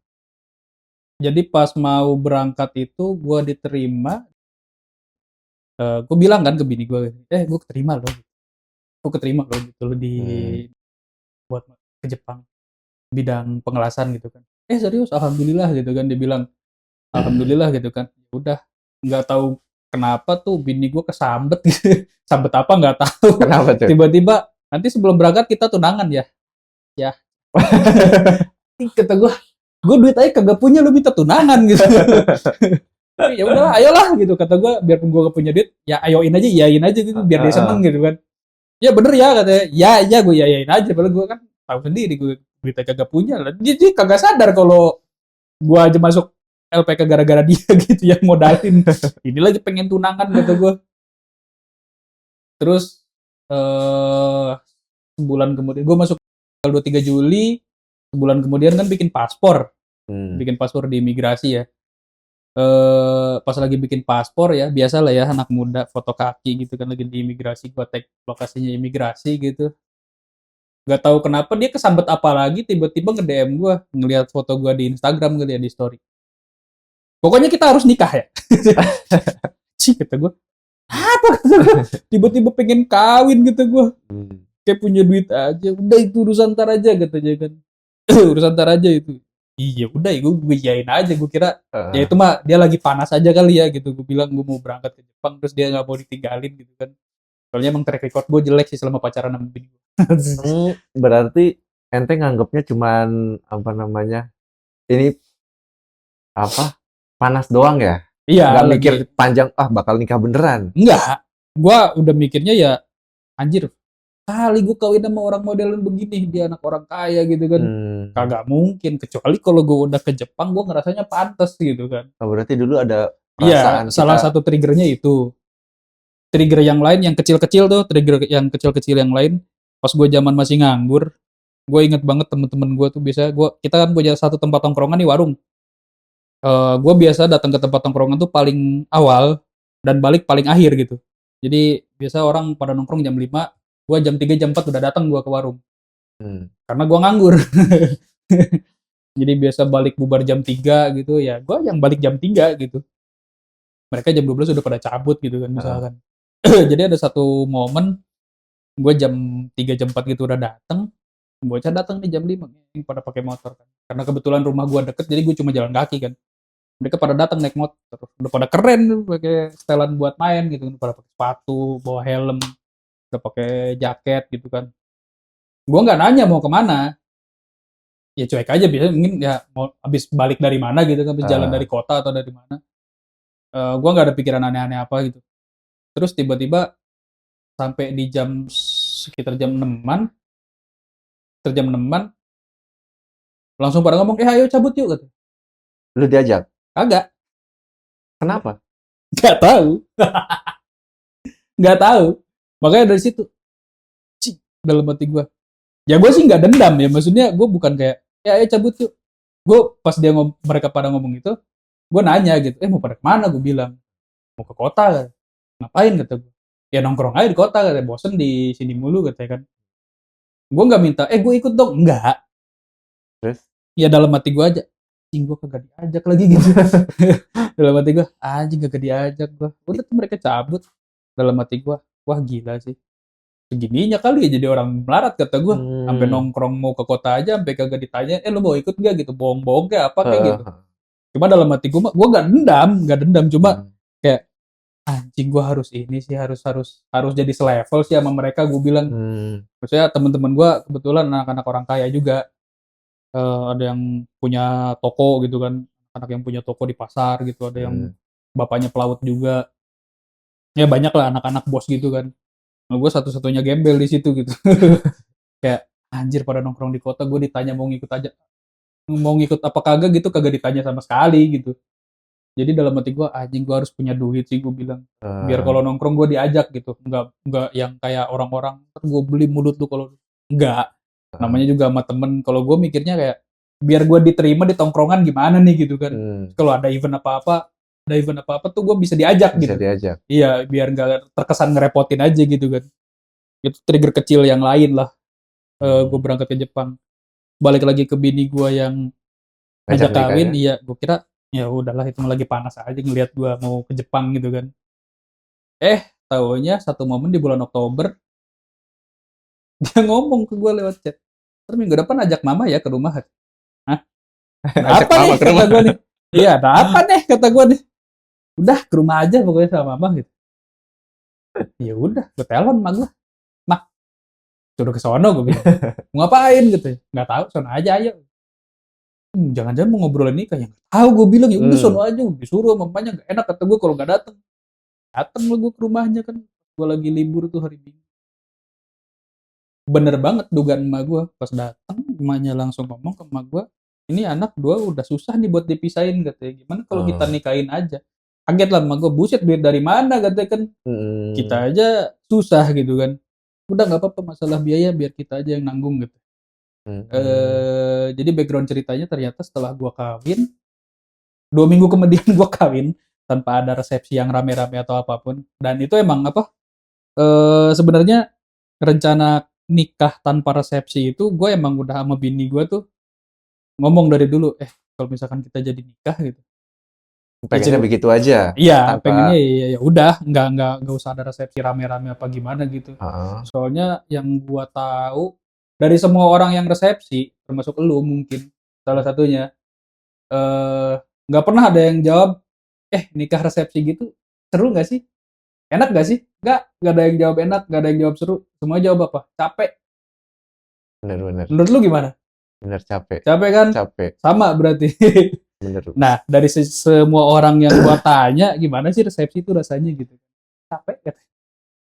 Jadi pas mau berangkat itu gue diterima. Gue bilang kan ke bini gue, gue keterima loh. Gue keterima loh gitu loh buat ke Jepang bidang pengelasan gitu kan. Serius, alhamdulillah gitu kan, dia bilang alhamdulillah gitu kan. Udah, nggak tahu kenapa tuh bini gue kesambet gitu. Sambet apa nggak tahu. Kenapa tuh? Tiba-tiba nanti sebelum berangkat kita tunangan ya. Kata gue duit aja kagak punya, lu minta tunangan gitu. Ya udahlah, ayolah gitu kata gue, biarpun gue gak punya duit, ya ayoin aja, iyain aja gitu, biar dia seneng gitu kan. Ya bener ya katanya, ya gue iyain aja, padahal gue kan tahu sendiri gue duitnya kagak punya lah. Dia kagak sadar kalau gue aja masuk LPK gara-gara dia gitu yang modalin. Ini lagi pengen tunangan kata gue. Terus sebulan kemudian gue masuk tanggal 23 Juli, sebulan kemudian kan bikin paspor. Bikin paspor di imigrasi ya. Pas lagi bikin paspor ya, biasa lah ya anak muda foto kaki gitu kan lagi di imigrasi, gua tag lokasinya imigrasi gitu. Gak tahu kenapa dia kesambet apa lagi, tiba-tiba nge-DM gua, ngelihat foto gua di Instagram gitu ya, di story. Pokoknya kita harus nikah ya. Kata gua. Apa kata gua? Tiba-tiba pengen kawin gitu gua. Kayak punya duit aja, udah itu urusan ntar aja katanya kan. Urusan ntar aja itu. Iya udah ya gue iyain aja, gue kira ya itu mah dia lagi panas aja kali ya gitu. Gue bilang gue mau berangkat ke Jepang, terus dia nggak mau ditinggalin gitu kan. Soalnya emang track record gue jelek sih selama pacaran sama bini gue. Berarti ente nganggapnya cuman apa namanya, ini apa, panas doang ya? Iya. Nggak mikir panjang bakal nikah beneran? Enggak, gue udah mikirnya ya anjir, kali gue kawin sama orang modelan begini, dia anak orang kaya gitu kan. Kagak mungkin, kecuali kalau gue udah ke Jepang gue ngerasanya pantas gitu kan. Oh, berarti dulu ada Iya, perasaan salah kita. satu triggernya itu. Trigger yang lain yang kecil-kecil tuh, trigger yang kecil-kecil yang lain, pas gue zaman masih nganggur, gue inget banget temen-temen gue tuh biasa, kita kan punya satu tempat tongkrongan di warung. Gue biasa datang ke tempat tongkrongan tuh paling awal dan balik paling akhir gitu. Jadi biasa orang pada nongkrong jam 5, gue jam 3 jam 4 udah datang gue ke warung. Karena gue nganggur. Jadi biasa balik bubar jam 3 gitu ya, gue yang balik jam 3 gitu. Mereka jam 12 udah pada cabut gitu kan misalkan. Jadi ada satu momen gue jam 3 jam 4 gitu udah datang, bocah datang nih jam 5 pada pakai motor kan. Karena kebetulan rumah gue deket jadi gue cuma jalan kaki kan. Mereka pada datang naik motor, udah pada keren tuh pakai setelan buat main gitu, udah pada pakai sepatu, bawa helm, udah pakai jaket gitu kan. Gue nggak nanya mau kemana, ya cuek aja biasanya mungkin ya mau habis balik dari mana gitu kan, habis jalan dari kota atau dari mana. Gue nggak ada pikiran aneh-aneh apa gitu. Terus tiba-tiba sampai di sekitar jam 6-an, langsung pada ngomong, ayo cabut yuk gitu. Lu diajak? Kagak, Kenapa? nggak tahu, nggak tahu. Makanya dari situ, cih, dalam hati gue. Ya gue sih nggak dendam ya, maksudnya gue bukan kayak, ya ayo cabut yuk. Gue pas mereka pada ngomong itu, gue nanya gitu, mau pada kemana? Gue bilang, mau ke kota kan. Ngapain kata gue? Ya nongkrong aja di kota, katanya bosen di sini mulu katanya kan. Gue nggak minta, gue ikut dong, enggak. Terus? Ya dalam hati gue aja, anjing gue kagak diajak lagi gitu. Dalam hati gue, anjing kagak diajak gue. Udah tuh mereka cabut. Dalam hati gue, wah gila sih. Segininya kali ya jadi orang melarat kata gue. Sampai nongkrong mau ke kota aja, sampai kagak ditanya, lu mau ikut gak gitu? Bohong-bohong kayak apa kayak gitu. Cuma dalam hati gue, gue gak dendam. Cuma kayak, anjing gue harus ini sih, harus jadi selevel sih sama mereka. Gue bilang, maksudnya teman-teman gue kebetulan anak-anak orang kaya juga. Ada yang punya toko gitu kan, anak yang punya toko di pasar gitu, ada yang bapaknya pelaut juga. Ya banyak lah anak-anak bos gitu kan. Nah, gue satu-satunya gembel di situ gitu. Kayak anjir pada nongkrong di kota, gue ditanya mau ngikut apa kagak gitu, kagak ditanya sama sekali gitu. Jadi dalam hati gue, anjing gue harus punya duit sih gue bilang. Biar kalau nongkrong gue diajak gitu, enggak yang kayak orang-orang, gue beli mulut lu kalau enggak. Namanya juga sama temen, kalau gue mikirnya kayak biar gue diterima di tongkrongan gimana nih gitu kan. Kalau ada event apa-apa tuh gue bisa diajak gitu. Diajak. Iya, biar nggak terkesan ngerepotin aja gitu kan. Itu trigger kecil yang lain lah. Gue berangkat ke Jepang, balik lagi ke bini gue yang ngajak kawin. Iya, gue kira ya udahlah itu lagi panas aja ngelihat gue mau ke Jepang gitu kan. Taunya satu momen di bulan Oktober dia ngomong ke gue lewat chat, terus minggu depan ajak mama ya ke rumah. Hah? Ada apa nih kata gue nih? Iya, ada apa nih kata gue nih? Udah ke rumah aja pokoknya sama mama gitu. Ya udah, gue telepon mak gue. Mak, suruh ke sono gue bilang. Mau ngapain gitu? Nggak tahu, sono aja ayo. Jangan-jangan mau ngobrolin nikah ya? Tahu gue bilang ya udah sono aja, disuruh mamanya nggak enak kata gue kalau nggak datang. Datang lah gue ke rumahnya kan, gue lagi libur tuh hari Minggu. Bener banget dugaan emak gue, pas datang emaknya langsung ngomong ke emak gue, ini anak dua udah susah nih buat dipisahin katanya, gimana kalau kita nikahin aja. Kaget lah emak gue, buset duit dari mana katanya kan, kita aja susah gitu kan. Udah nggak apa-apa masalah biaya biar kita aja yang nanggung gitu. Jadi background ceritanya ternyata setelah gue kawin, 2 minggu kemudian gue kawin tanpa ada resepsi yang rame-rame atau apapun. Dan itu emang apa? Sebenarnya rencana nikah tanpa resepsi itu gue emang udah sama bini gue tuh ngomong dari dulu, kalau misalkan kita jadi nikah gitu. Pengennya begitu aja. Iya, pengennya ya udah, nggak usah ada resepsi rame-rame apa gimana gitu. Soalnya yang gue tahu dari semua orang yang resepsi, termasuk lu mungkin salah satunya, nggak pernah ada yang jawab, nikah resepsi gitu seru nggak sih? Enak gak sih? Nggak ada yang jawab enak, nggak ada yang jawab seru. Semua jawab apa? Capek. Bener. Menurut lu gimana? Bener, capek. Capek kan? Capek. Sama berarti. Bener. Nah, dari semua orang yang gua tanya, gimana sih resepsi itu rasanya gitu? Capek kan?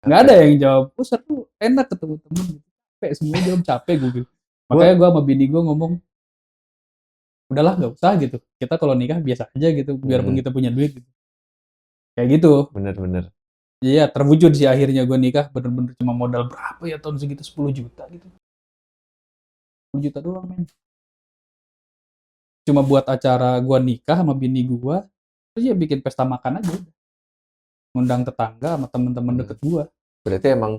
Nggak ada yang jawab, oh seru, enak ketemu temen gitu. Capek, semua jawab capek gue gitu. Makanya gue sama bini gue ngomong, udahlah nggak usah gitu. Kita kalau nikah biasa aja gitu, biarpun kita punya duit gitu. Kayak gitu. Bener-bener. Iya, terwujud sih akhirnya gue nikah, bener-bener cuma modal berapa ya tahun segitu, 10 juta gitu. 10 juta doang, men. Cuma buat acara gue nikah sama bini gue, terus ya bikin pesta makan aja. Ngundang tetangga sama temen-temen deket gue. Berarti emang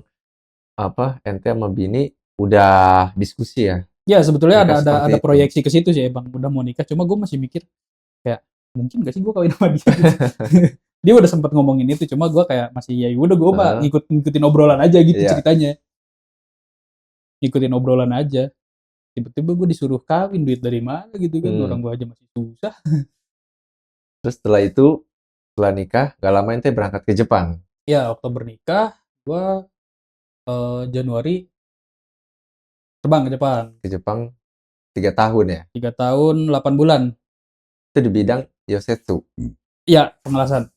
ente sama bini udah diskusi ya? Ya sebetulnya Nikah ada seperti itu. proyeksi ke situ sih, bang. Udah mau nikah, cuma gue masih mikir kayak mungkin gak sih gue kawin sama dia? Gitu. Dia udah sempat ngomongin itu, cuma gue kayak masih ya udah gue mah ngikutin obrolan aja gitu ceritanya. Ngikutin obrolan aja. Tiba-tiba gue disuruh kawin, duit dari mana gitu kan, orang gue aja masih susah. Terus setelah nikah, gak lama ente berangkat ke Jepang. Ya Oktober nikah, gue Januari terbang ke Jepang. Ke Jepang 3 tahun ya? 3 tahun 8 bulan. Itu di bidang Yosetsu. Iya, pengelasan.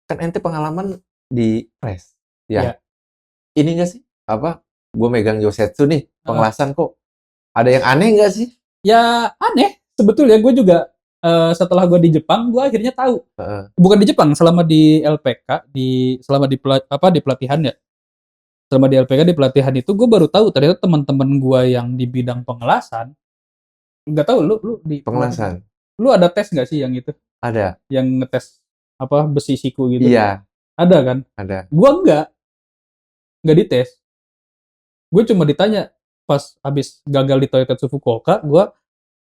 Kan ente pengalaman di press. Ya. Ya. Ini gak sih? Gue megang Yosetsu nih, pengelasan kok. Ada yang aneh gak sih? Ya aneh. Sebetulnya gue juga setelah gue di Jepang, gue akhirnya tahu. Bukan di Jepang, selama di LPK, selama di pelatihan ya. Selama di LPK di pelatihan itu gue baru tahu ternyata teman-teman gue yang di bidang pengelasan, nggak tahu lu di Pengelasan. Lu ada tes nggak sih yang itu? Ada. Yang ngetes besi siku gitu? Iya. Ada kan? Ada. Gue nggak dites. Gue cuma ditanya pas habis gagal di Toyotsu Fukuoka, gue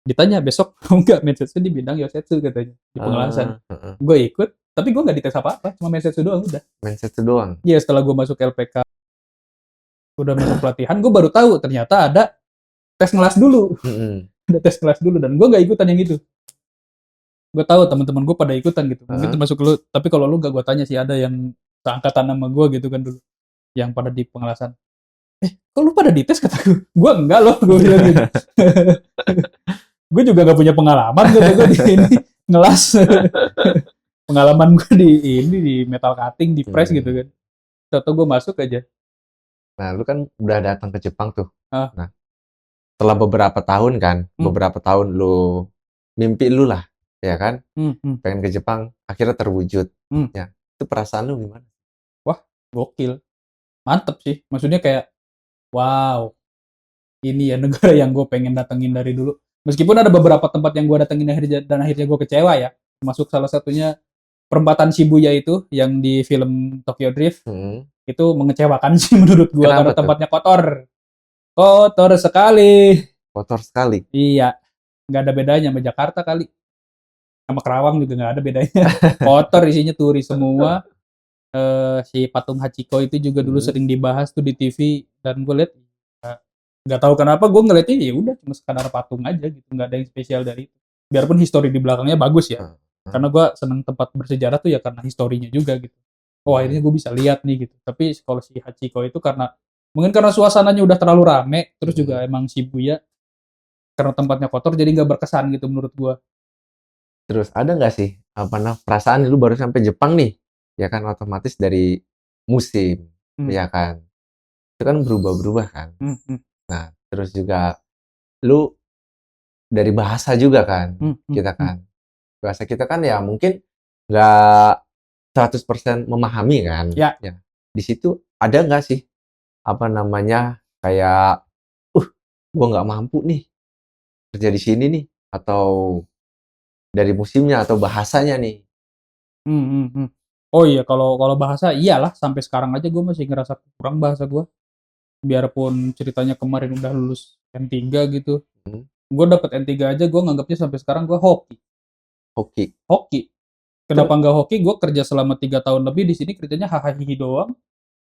ditanya besok mau nggak mensetsu di bidang Yosetsu katanya di pengelasan. Gue ikut, tapi gue nggak dites apa-apa, cuma mensetsu doang udah. Mensetsu doang. Iya, setelah gue masuk LPK, udah masuk pelatihan, gue baru tahu ternyata ada tes ngelas dulu. Ada tes ngelas dulu, dan gue nggak ikutan yang itu. Gue tahu teman-teman gue pada ikutan gitu, mungkin termasuk lu. Tapi kalau lu gak, gue tanya sih ada yang seangkatan sama gue gitu kan dulu, yang pada di pengelasan. Kok lu pada dites kata gue? Gue enggak loh, gue bilang gitu. Gue juga gak punya pengalaman gue di ini ngelas. Pengalaman gue di metal cutting, di press gitu kan. Tahu gue masuk aja. Nah, lu kan udah datang ke Jepang tuh. Nah, setelah beberapa tahun kan, beberapa tahun lu mimpi lu lah, ya kan? Pengen ke Jepang, akhirnya terwujud. Ya, itu perasaan lu gimana? Wah, gokil. Mantep sih. Maksudnya kayak, wow, ini ya negara yang gue pengen datengin dari dulu. Meskipun ada beberapa tempat yang gue datengin dan akhirnya gue kecewa ya. Termasuk salah satunya perempatan Shibuya itu yang di film Tokyo Drift. Itu mengecewakan sih menurut gue karena tempatnya kotor. Kotor sekali. Kotor sekali? Iya. Nggak ada bedanya sama Jakarta kali. Sama Kerawang juga nggak ada bedanya. Kotor, isinya turis semua. Si patung Hachiko itu juga dulu sering dibahas tuh di TV. Dan gue lihat, nggak tahu kenapa gue ngeliatnya ya udah cuma sekadar patung aja gitu. Nggak ada yang spesial dari itu. Biarpun histori di belakangnya bagus ya. Karena gue seneng tempat bersejarah tuh ya karena historinya juga gitu. Oh akhirnya gue bisa lihat nih gitu. Tapi kalau si Hachiko itu mungkin karena suasananya udah terlalu rame, terus juga emang Shibuya karena tempatnya kotor jadi nggak berkesan gitu menurut gue. Terus ada nggak sih perasaan lu baru sampai Jepang nih, ya kan otomatis dari musim, ya kan, itu kan berubah-berubah kan. Nah terus juga lu dari bahasa juga kan, bahasa kita kan ya mungkin nggak 100% memahami kan. Ya. Di situ ada nggak sih kayak gue nggak mampu nih kerja di sini nih, atau dari musimnya atau bahasanya nih? Oh iya, kalau bahasa iyalah, sampai sekarang aja gue masih ngerasa kurang bahasa gue. Biarpun ceritanya kemarin udah lulus N3 gitu, gue dapet N3 aja gue nganggapnya sampai sekarang gue hoki. Kenapa nggak hoki? Gue kerja selama 3 tahun lebih di sini, kerjanya hahaha doang.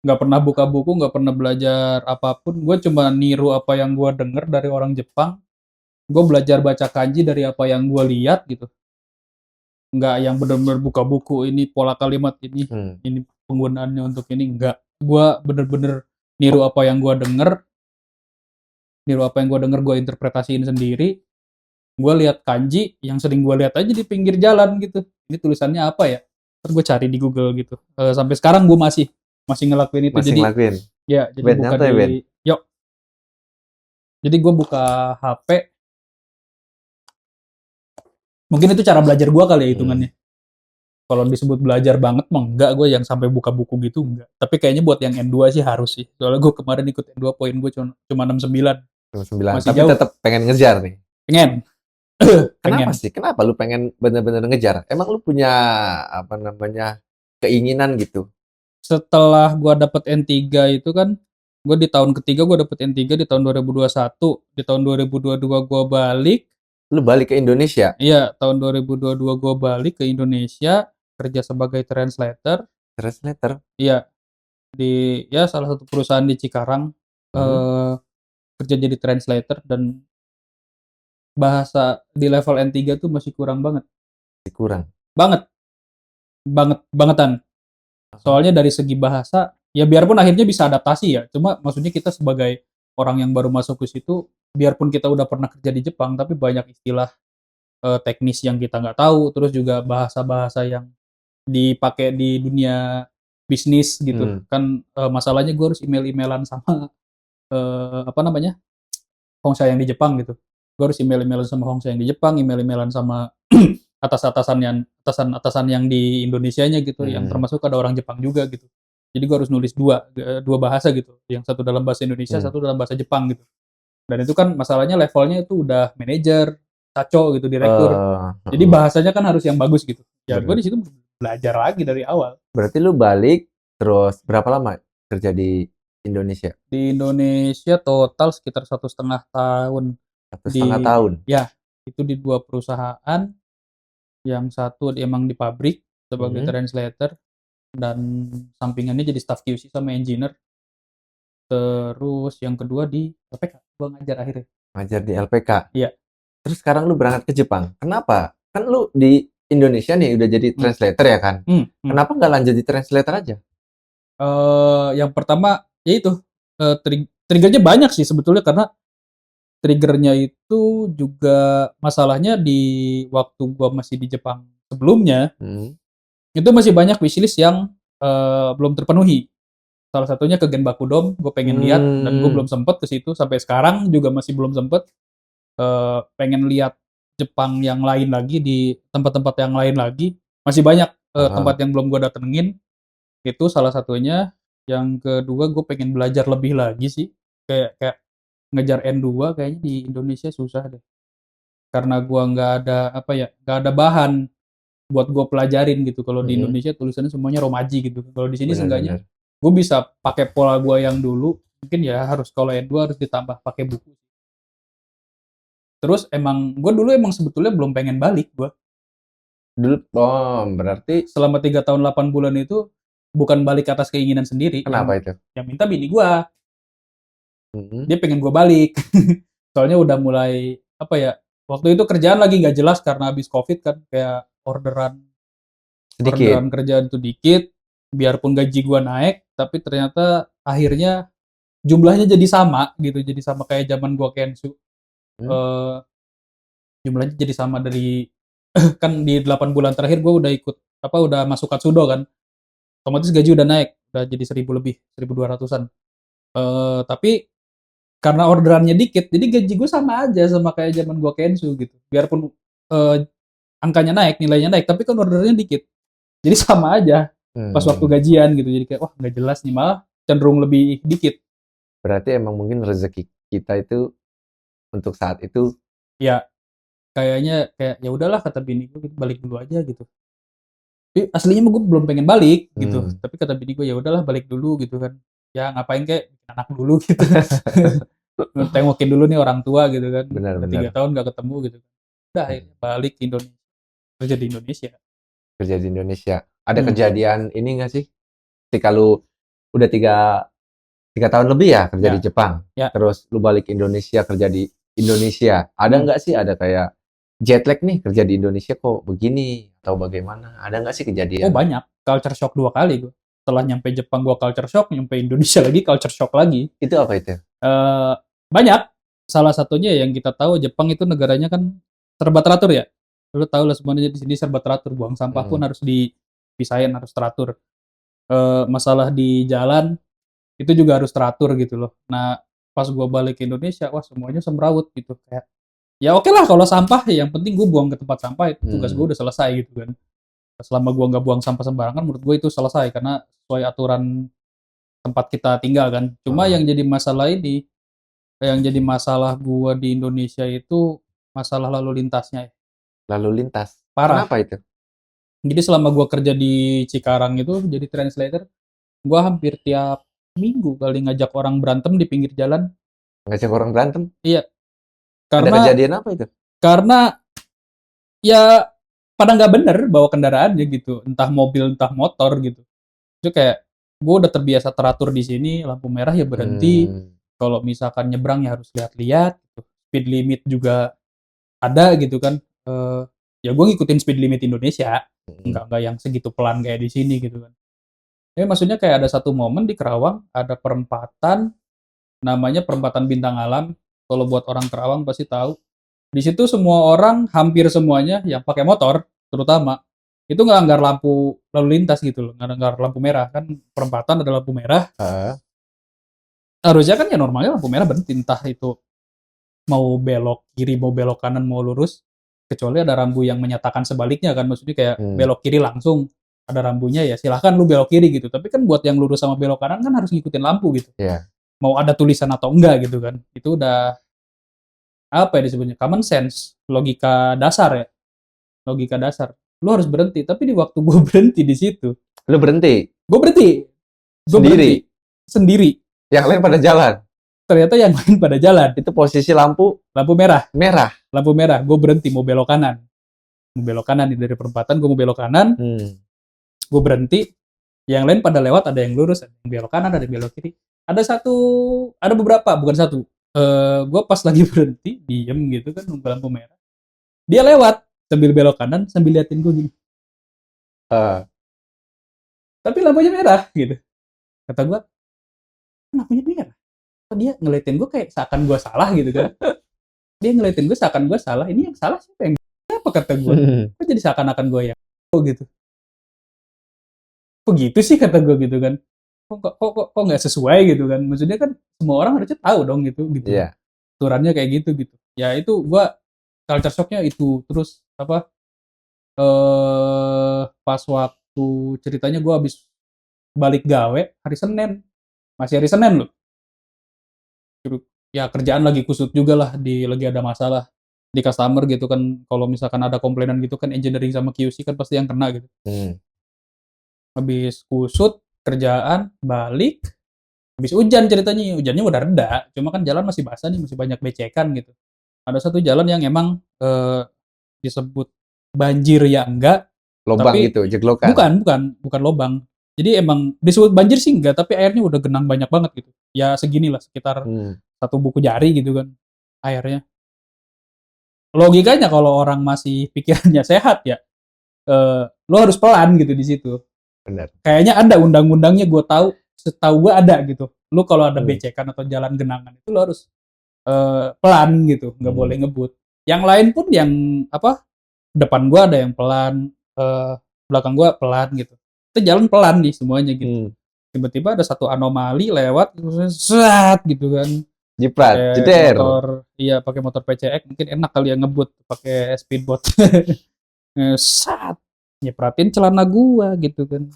Nggak pernah buka buku, nggak pernah belajar apapun. Gue cuma niru apa yang gue denger dari orang Jepang. Gue belajar baca kanji dari apa yang gue lihat gitu. Nggak yang benar-benar buka buku, ini pola kalimat ini penggunaannya untuk ini, enggak. Gue bener-bener niru apa yang gue denger, gue interpretasiin sendiri. Gue lihat kanji yang sering gue lihat aja di pinggir jalan gitu, ini tulisannya apa ya, terus gue cari di Google gitu. Sampai sekarang gue masih masih ngelakuin itu. Masih Jadi ngelakuin. ya, jadi Ben, buka nyantai, Ben. di yuk. Jadi gue buka HP. Mungkin itu cara belajar gue kali ya hitungannya. Kalau disebut belajar banget mah enggak, gue yang sampai buka buku gitu enggak. Tapi kayaknya buat yang N2 sih harus sih. Soalnya gue kemarin ikut N2, poin gue cuma 69. Cuma 9. Masih Tapi jauh. tetap pengen ngejar nih. Pengen. Kenapa sih? Kenapa lu pengen bener-bener ngejar? Emang lu punya apa namanya keinginan gitu? Setelah gue dapet N3 itu kan, gue di tahun ketiga gue dapet N3 di tahun 2021. Di tahun 2022 gue balik. Lu balik ke Indonesia? Iya, tahun 2022 gue balik ke Indonesia, kerja sebagai translator. Translator? Iya, di ya salah satu perusahaan di Cikarang. Kerja jadi translator, dan bahasa di level N3 tuh masih kurang banget. Kurang. Banget. Bangetan. Soalnya dari segi bahasa, ya biarpun akhirnya bisa adaptasi ya, cuma maksudnya kita sebagai orang yang baru masuk ke situ, biarpun kita udah pernah kerja di Jepang, tapi banyak istilah teknis yang kita nggak tahu, terus juga bahasa-bahasa yang dipakai di dunia bisnis gitu. Kan masalahnya gue harus email-emailan sama apa namanya, Hongsa yang di Jepang gitu. Gue harus email-emailan sama Hongsa yang di Jepang, email-emailan sama atasan-atasan yang di Indonesianya gitu, yang termasuk ada orang Jepang juga gitu. Jadi gue harus nulis dua bahasa gitu, yang satu dalam bahasa Indonesia, satu dalam bahasa Jepang gitu. Dan itu kan masalahnya levelnya itu udah manajer, saco gitu, direktur. Jadi bahasanya kan harus yang bagus gitu. Ya gue di situ belajar lagi dari awal. Berarti lu balik terus berapa lama kerja di Indonesia? Di Indonesia total sekitar 1,5 tahun. 1,5 tahun? Ya, itu di 2 perusahaan. Yang satu emang di pabrik sebagai translator, dan sampingannya jadi staff QC sama engineer. Terus yang kedua di LPK, gue ngajar akhirnya. Ngajar di LPK? Iya. Terus sekarang lu berangkat ke Jepang. Kenapa? Kan lu di Indonesia nih udah jadi translator ya kan? Kenapa nggak lanjut di translator aja? Yang pertama, ya itu. Triggernya banyak sih sebetulnya, karena triggernya itu juga masalahnya di waktu gua masih di Jepang sebelumnya, itu masih banyak wishlist yang belum terpenuhi. Salah satunya ke Genbakudom, gue pengen lihat, dan gue belum sempet ke situ sampai sekarang juga masih belum sempet. Pengen lihat Jepang yang lain lagi di tempat-tempat yang lain lagi, masih banyak tempat yang belum gue datengin. Itu salah satunya. Yang kedua, gue pengen belajar lebih lagi sih, kayak ngejar N2 kayaknya di Indonesia susah deh, karena gue nggak ada bahan buat gue pelajarin gitu. Kalau di Indonesia tulisannya semuanya romaji gitu. Kalau di sini seenggaknya gue bisa pakai pola gue yang dulu. Mungkin ya harus, kalau N2 harus ditambah pakai buku. Terus gue dulu emang sebetulnya belum pengen balik gue. Dulu, berarti selama 3 tahun 8 bulan itu bukan balik atas keinginan sendiri. Kenapa itu? Yang minta bini gue. Dia pengen gue balik. Soalnya udah mulai waktu itu kerjaan lagi nggak jelas karena habis COVID kan, kayak orderan kerjaan itu dikit. Biarpun gaji gue naik, tapi ternyata akhirnya jumlahnya jadi sama gitu, jadi sama kayak zaman gue Kensu. Jumlahnya jadi sama dari kan di 8 bulan terakhir gue udah ikut udah masuk Katsudo kan, otomatis gaji udah naik, udah jadi 1.000 lebih, 1.200-an. Tapi karena orderannya dikit, jadi gaji gue sama aja sama kayak zaman gue Kensu gitu. Biarpun angkanya naik, nilainya naik, tapi kan ordernya dikit, jadi sama aja pas waktu gajian gitu. Jadi kayak wah nggak jelas nih, malah cenderung lebih dikit. Berarti emang mungkin rezeki kita itu untuk saat itu ya kayaknya kayak ya udahlah, kata bini gue, balik dulu aja gitu. Tapi aslinya gue belum pengen balik gitu, tapi kata bini gue ya udahlah balik dulu gitu kan. Ya ngapain, kayak bikin anak dulu gitu. Tengokin dulu nih orang tua gitu kan. Benar. 3 tahun gak ketemu gitu. Udah akhirnya balik ke Indonesia. Kerja di Indonesia. Ada kejadian ini nggak sih? Ketika lu udah 3 tahun lebih ya kerja di Jepang, terus lu balik ke Indonesia kerja di Indonesia, ada nggak sih, ada kayak jet lag nih, kerja di Indonesia kok begini atau bagaimana? Ada nggak sih kejadian? Oh banyak, culture shock 2 kali gue. Setelah nyampe Jepang gue culture shock, nyampe Indonesia lagi culture shock lagi. Itu apa itu? Banyak. Salah satunya yang kita tahu, Jepang itu negaranya kan serba teratur ya. Lu tahu lah semuanya di sini serba teratur, buang sampah pun harus dipisahin, harus teratur. masalah di jalan itu juga harus teratur gitu loh. Nah, pas gua balik ke Indonesia, wah semuanya semrawut gitu, kayak, ya oke lah kalau sampah yang penting gue buang ke tempat sampah itu tugas gue udah selesai gitu kan. Selama gua nggak buang sampah sembarangan menurut gue itu selesai karena sesuai aturan tempat kita tinggal kan. Cuma Heeh. yang jadi masalah gua di Indonesia itu masalah lalu lintasnya. Lalu lintas. Parah. Kenapa itu? Jadi selama gua kerja di Cikarang itu jadi translator, gua hampir tiap minggu kali ngajak orang berantem di pinggir jalan. Ngajak orang berantem? Iya, Ada karena kejadian apa itu? karena ya pada nggak bener bawa kendaraannya gitu, entah mobil entah motor gitu. Itu kayak gue udah terbiasa teratur di sini, lampu merah ya berhenti, Hmm. kalau misalkan nyebrang ya harus lihat-lihat gitu. Speed limit juga ada gitu kan. Ya gue ngikutin speed limit Indonesia, nggak yang segitu pelan kayak di sini gitu kan. Maksudnya kayak ada satu momen di Kerawang ada perempatan namanya perempatan Bintang Alam. Kalau buat orang Kerawang pasti tahu. Di situ semua orang hampir semuanya yang pakai motor terutama itu nggak anggar lampu lalu lintas gitu loh, nggak anggar lampu merah kan, perempatan ada lampu merah. Heeh. Harusnya kan ya normalnya lampu merah berhenti, entah itu mau belok kiri, mau belok kanan, mau lurus, kecuali ada rambu yang menyatakan sebaliknya kan, maksudnya kayak Hmm. belok kiri langsung ada rambunya ya silahkan lu belok kiri gitu. Tapi kan buat yang lurus sama belok kanan kan harus ngikutin lampu gitu. Iya. Mau ada tulisan atau enggak gitu kan. Itu udah apa ya disebutnya? Common sense, logika dasar ya. Logika dasar. Lu harus berhenti, tapi di waktu gue berhenti di situ, Lu berhenti gue berhenti, gue berhenti sendiri. sendiri. Yang lain pada jalan. Ternyata yang lain pada jalan. Itu posisi lampu Lampu merah, merah. lampu merah. Gue berhenti mau belok kanan. Mau belok kanan nih dari perempatan, gue mau belok kanan, gue berhenti. Yang lain pada lewat, ada yang lurus, ada yang belok kanan, ada yang belok kiri. Ada beberapa, bukan satu. Gue pas lagi berhenti, diem gitu kan, nunggu lampu merah. Dia lewat sambil belok kanan, sambil liatin gue gini. Eh, Tapi lampunya merah gitu. Kata gue, lampunya merah. Kok dia ngeliatin gue kayak seakan gue salah gitu kan. Dia ngeliatin gue seakan gue salah. Ini yang salah siapa yang apa kata gue. Kok jadi seakan-akan gue yang gitu. Kok gitu sih kata gue gitu kan. Kok nggak sesuai gitu kan. Maksudnya kan semua orang harusnya tahu dong gitu kan. Iya. Aturannya kayak gitu. Ya itu gue culture shocknya itu. Terus apa pas waktu ceritanya gue habis balik gawe hari Senin. Masih hari Senin loh. Ya kerjaan lagi kusut juga lah, lagi ada masalah di customer gitu kan. Kalau misalkan ada komplainan gitu kan, engineering sama QC kan pasti yang kena gitu. Habis kusut kerjaan balik, habis hujan ceritanya, hujannya udah reda, cuma kan jalan masih basah nih, masih banyak becekan gitu. Ada satu jalan yang emang disebut banjir ya enggak, Lobang tapi gitu, jeglokan. bukan lobang. Jadi emang disebut banjir sih enggak, tapi airnya udah genang banyak banget gitu. Ya segini lah, sekitar satu buku jari gitu kan airnya. Logikanya kalau orang masih pikirannya sehat ya, lo harus pelan gitu di situ. Benar. Kayaknya ada undang-undangnya, gue tahu, setahu gue ada gitu. Lo kalau ada becekan atau jalan genangan itu lo harus pelan gitu, nggak boleh ngebut. Yang lain pun yang apa, depan gue ada yang pelan, belakang gue pelan gitu. Itu jalan pelan nih semuanya gitu. Tiba-tiba ada satu anomali lewat, zat gitu kan. Jiprat, Pakai jeder. pakai motor PCX mungkin enak kali ya ngebut pakai speedboat. Sat, nyepratin celana gua gitu kan.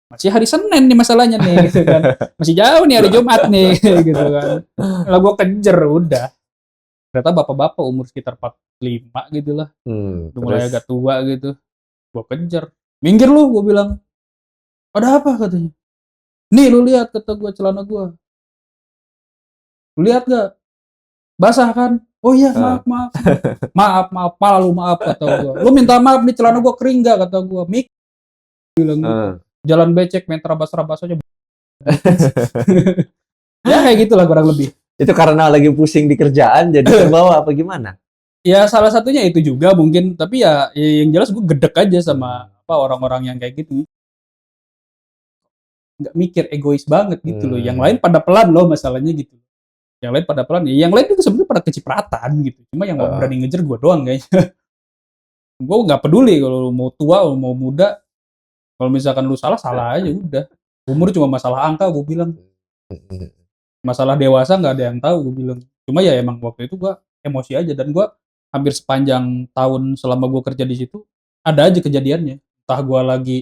Masih hari Senin nih masalahnya nih gitu kan. Masih jauh nih hari Jumat nih gitu kan. Lah gua kejar udah. Ternyata bapak-bapak umur sekitar 45 gitu lah. Udah mulai agak tua gitu. Gua kejar. Minggir lu, gua bilang. Ada apa katanya? Nih lu lihat kata gua celana gua. Lu lihat gak? Basah kan? Oh iya, maaf, maaf kata gua. Lu minta maaf nih celana gua kering gak kata gua. Mik bilang jalan becek main terabas-terabas aja. Ya kayak gitulah kurang lebih. Itu karena lagi pusing di kerjaan jadi terbawa apa gimana? Ya salah satunya itu juga mungkin, tapi ya yang jelas gue gedek aja sama orang-orang yang kayak gitu. Nggak mikir, egois banget gitu loh. Yang lain pada pelan loh masalahnya gitu. Yang lain pada pelan, ya yang lain itu sebenarnya pada kecipratan gitu. Cuma yang nggak berani ngejar gue doang kayaknya. Gue nggak peduli kalau mau tua, mau muda. Kalau misalkan lu salah aja udah. Umur cuma masalah angka, gue bilang. Mm-mm. Masalah dewasa nggak ada yang tahu, gue bilang. Cuma ya emang waktu itu gue emosi aja, dan gue hampir sepanjang tahun selama gue kerja di situ ada aja kejadiannya. Entah gue lagi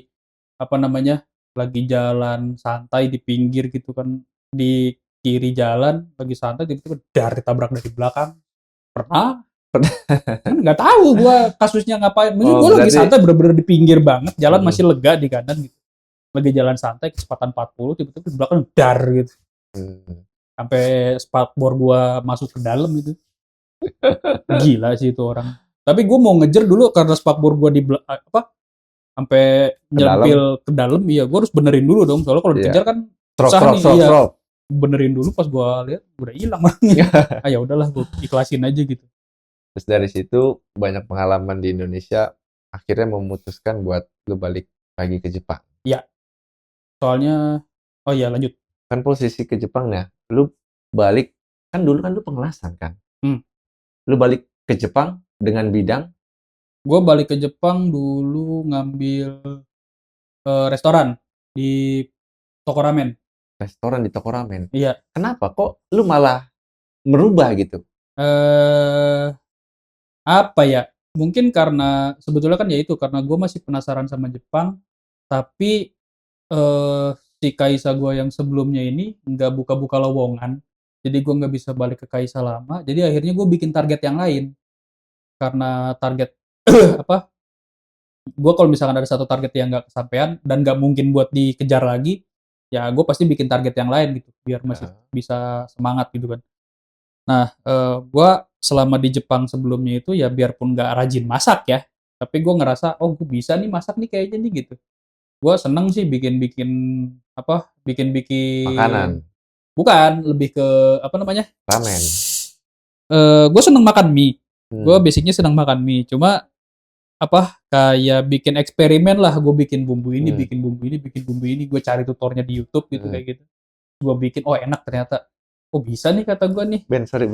apa namanya, lagi jalan santai di pinggir gitu kan, di kiri jalan lagi santai, tiba-tiba ditabrak dari belakang. Pernah. Kan nggak tahu gue kasusnya ngapain. Mungkin Oh, gue lagi berarti santai, bener-bener di pinggir banget, jalan mm-mm. masih lega di kanan gitu. Lagi jalan santai kecepatan 40, tiba-tiba di belakang dar gitu. Mm. Sampai spakbor gua masuk ke dalam gitu. Gila sih itu orang. Tapi gue mau ngejar dulu karena spakbor gua apa, sampai Ke dalam. nyempil ke dalam, iya gue harus benerin dulu dong. Soalnya kalau Iya. dikejar kan Stroke, susah stroke, nih. stroke, Iya, stroke. benerin dulu, pas gua lihat udah hilang orangnya. Ah ya udahlah, gue ikhlasin aja gitu. Terus dari situ banyak pengalaman di Indonesia, akhirnya memutuskan buat lu balik lagi ke Jepang. Iya, soalnya oh iya lanjut. Kan posisi ke Jepang ya, lu balik, kan dulu kan lu pengelasan kan. Hmm. Lu balik ke Jepang dengan bidang Gue balik ke Jepang dulu ngambil restoran di toko ramen. restoran di toko ramen. Iya. Kenapa kok lu malah merubah gitu? Eh apa ya? Mungkin karena sebetulnya kan ya itu, karena gue masih penasaran sama Jepang, tapi si Kaisa gue yang sebelumnya ini nggak buka-buka lowongan, jadi gue nggak bisa balik ke Kaisa lama. Jadi akhirnya gue bikin target yang lain, karena target apa? Gue kalau misalkan ada satu target yang nggak kesampaian dan nggak mungkin buat dikejar lagi, ya gue pasti bikin target yang lain gitu, biar masih Heeh. bisa semangat gitu kan. Nah, gue selama di Jepang sebelumnya itu ya biarpun nggak rajin masak ya, tapi gue ngerasa, "Oh, gue bisa nih masak nih kayaknya nih," gitu. Gue seneng sih bikin-bikin apa, bikin-bikin Makanan, bukan, lebih ke apa namanya, ramen. gue seneng makan mie. Gue Hmm. basicnya seneng makan mie, cuma apa, kayak bikin eksperimen lah, gue bikin bumbu ini, Hmm. bikin bumbu ini, bikin bumbu ini, gue cari tutornya di YouTube gitu, Hmm. kayak gitu. Gue bikin, oh enak ternyata. Oh bisa nih kata gue nih. Ben, sorry.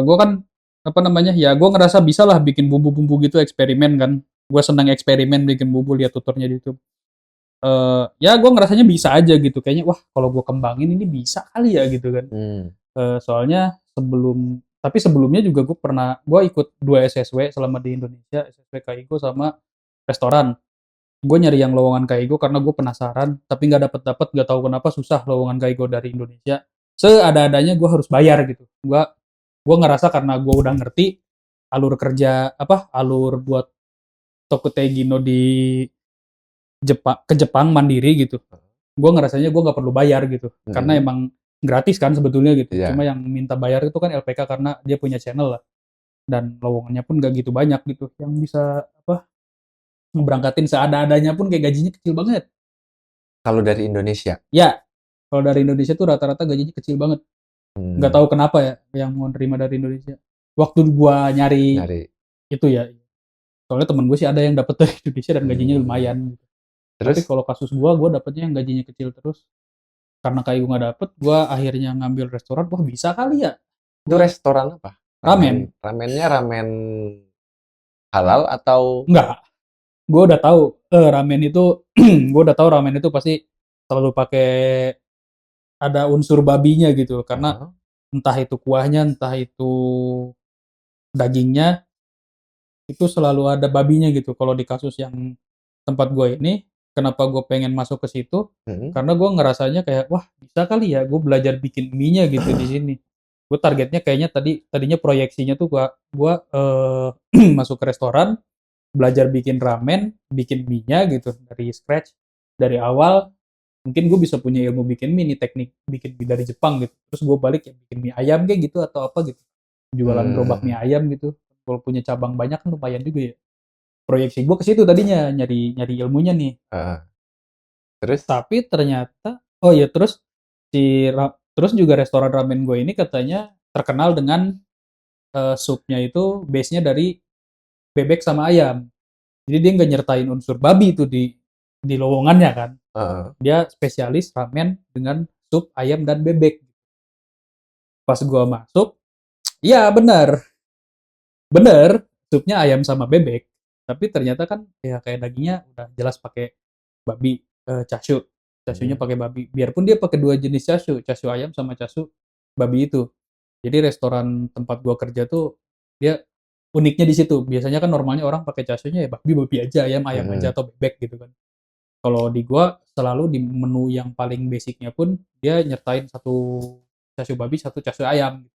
Gue kan apa namanya, ya gue ngerasa bisa lah bikin bumbu-bumbu gitu, eksperimen kan. Gue seneng eksperimen bikin bumbu, lihat tutornya di YouTube. Ya gue ngerasanya bisa aja gitu, kayaknya wah kalau gue kembangin ini bisa kali ya gitu kan. Hmm. Soalnya tapi sebelumnya juga gue ikut 2 SSW selama di Indonesia, SSW Kaigo sama restoran. Gue nyari yang lowongan Kaigo karena gue penasaran, tapi nggak dapet, nggak tahu kenapa susah lowongan Kaigo dari Indonesia. Seada-adanya gue harus bayar gitu. Gue ngerasa karena gue udah ngerti alur kerja apa, alur buat Tokutei-Gino di Jepang mandiri gitu. Gue ngerasanya gue nggak perlu bayar gitu, karena Hmm. emang gratis kan sebetulnya gitu. Iya. Cuma yang minta bayar itu kan LPK karena dia punya channel lah, dan lowongannya pun gak gitu banyak gitu. Yang bisa apa, ngeberangkatin seada-adanya pun kayak gajinya kecil banget. Kalau dari Indonesia. Ya, kalau dari Indonesia tuh rata-rata gajinya kecil banget. Nggak Hmm. tahu kenapa ya yang mau nerima dari Indonesia. Waktu gua nyari Nyari. itu ya, soalnya temen gue sih ada yang dapet dari Indonesia dan gajinya Hmm. lumayan gitu. Tapi Terus kalau kasus gue dapetnya yang gajinya kecil terus. Karena kayak gue nggak dapet, gue akhirnya ngambil restoran. Wah bisa kali ya, itu gue restoran apa? ramen. Ramennya ramen halal atau Nggak, gue udah tahu ramen itu gue udah tahu ramen itu pasti selalu pakai ada unsur babinya gitu, karena Heeh. entah itu kuahnya, entah itu dagingnya, itu selalu ada babinya gitu. Kalau di kasus yang tempat gue ini, kenapa gue pengen masuk ke situ? Hmm. Karena gue ngerasanya kayak, wah bisa kali ya gue belajar bikin mie-nya gitu di sini. Gue targetnya kayaknya tadinya proyeksinya tuh gue masuk ke restoran, belajar bikin ramen, bikin mie-nya gitu dari scratch, dari awal. Mungkin gue bisa punya ilmu bikin mie nih, teknik bikin mie dari Jepang gitu. Terus gue balik ya bikin mie ayam kayak gitu atau apa gitu. Jualan gerobak mie Hmm. ayam gitu. Kalau punya cabang banyak kan lumayan juga ya. Proyeksi gue ke situ tadinya, nyari nyari ilmunya nih. Heeh. Terus Tapi ternyata, oh ya terus terus juga restoran ramen gue ini katanya terkenal dengan supnya itu base-nya dari bebek sama ayam. Jadi dia nggak nyertain unsur babi itu di lowongannya kan. heeh. Dia spesialis ramen dengan sup ayam dan bebek. Pas gua masuk, iya benar, benar, supnya ayam sama bebek. Tapi ternyata kan ya kayak dagingnya udah jelas pakai babi, chashu. Chashu-nya pakai babi. Biarpun dia pakai 2 jenis chashu, chashu ayam sama chashu babi itu. Jadi restoran tempat gua kerja tuh dia uniknya di situ. Biasanya kan normalnya orang pakai chashu-nya ya babi aja, ayam aja Mhm. atau bebek gitu kan. Kalau di gua selalu di menu yang paling basicnya pun dia nyertain satu chashu babi, satu chashu ayam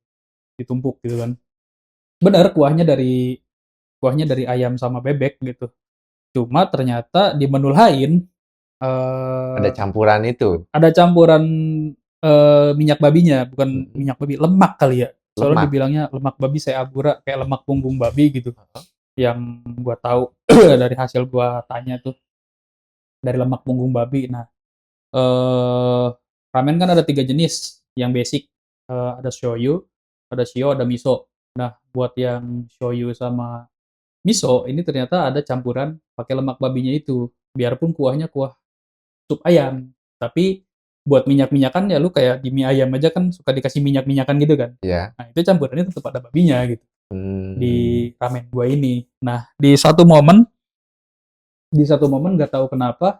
ditumpuk gitu kan. Bener kuahnya dari ayam sama bebek gitu. Cuma ternyata di menu lain Ada eh campuran itu, ada campuran minyak babinya, bukan mhm, minyak babi, lemak kali ya. Soalnya lemak. dibilangnya lemak babi seabura kayak lemak punggung babi gitu. Heeh. Yang gua tahu dari hasil gua tanya tuh dari lemak punggung babi. Nah, ramen kan ada 3 jenis yang basic. Ada shoyu, ada shio, ada miso. Nah, buat yang shoyu sama miso ini ternyata ada campuran pakai lemak babinya itu. Biarpun kuahnya kuah sup ayam, tapi buat minyak-minyakan ya lu kayak di mie ayam aja kan suka dikasih minyak-minyakan gitu kan. Iya. Nah, itu campurannya tetap ada babinya gitu di Mmm, ramen gua ini. Nah, di satu momen nggak tahu kenapa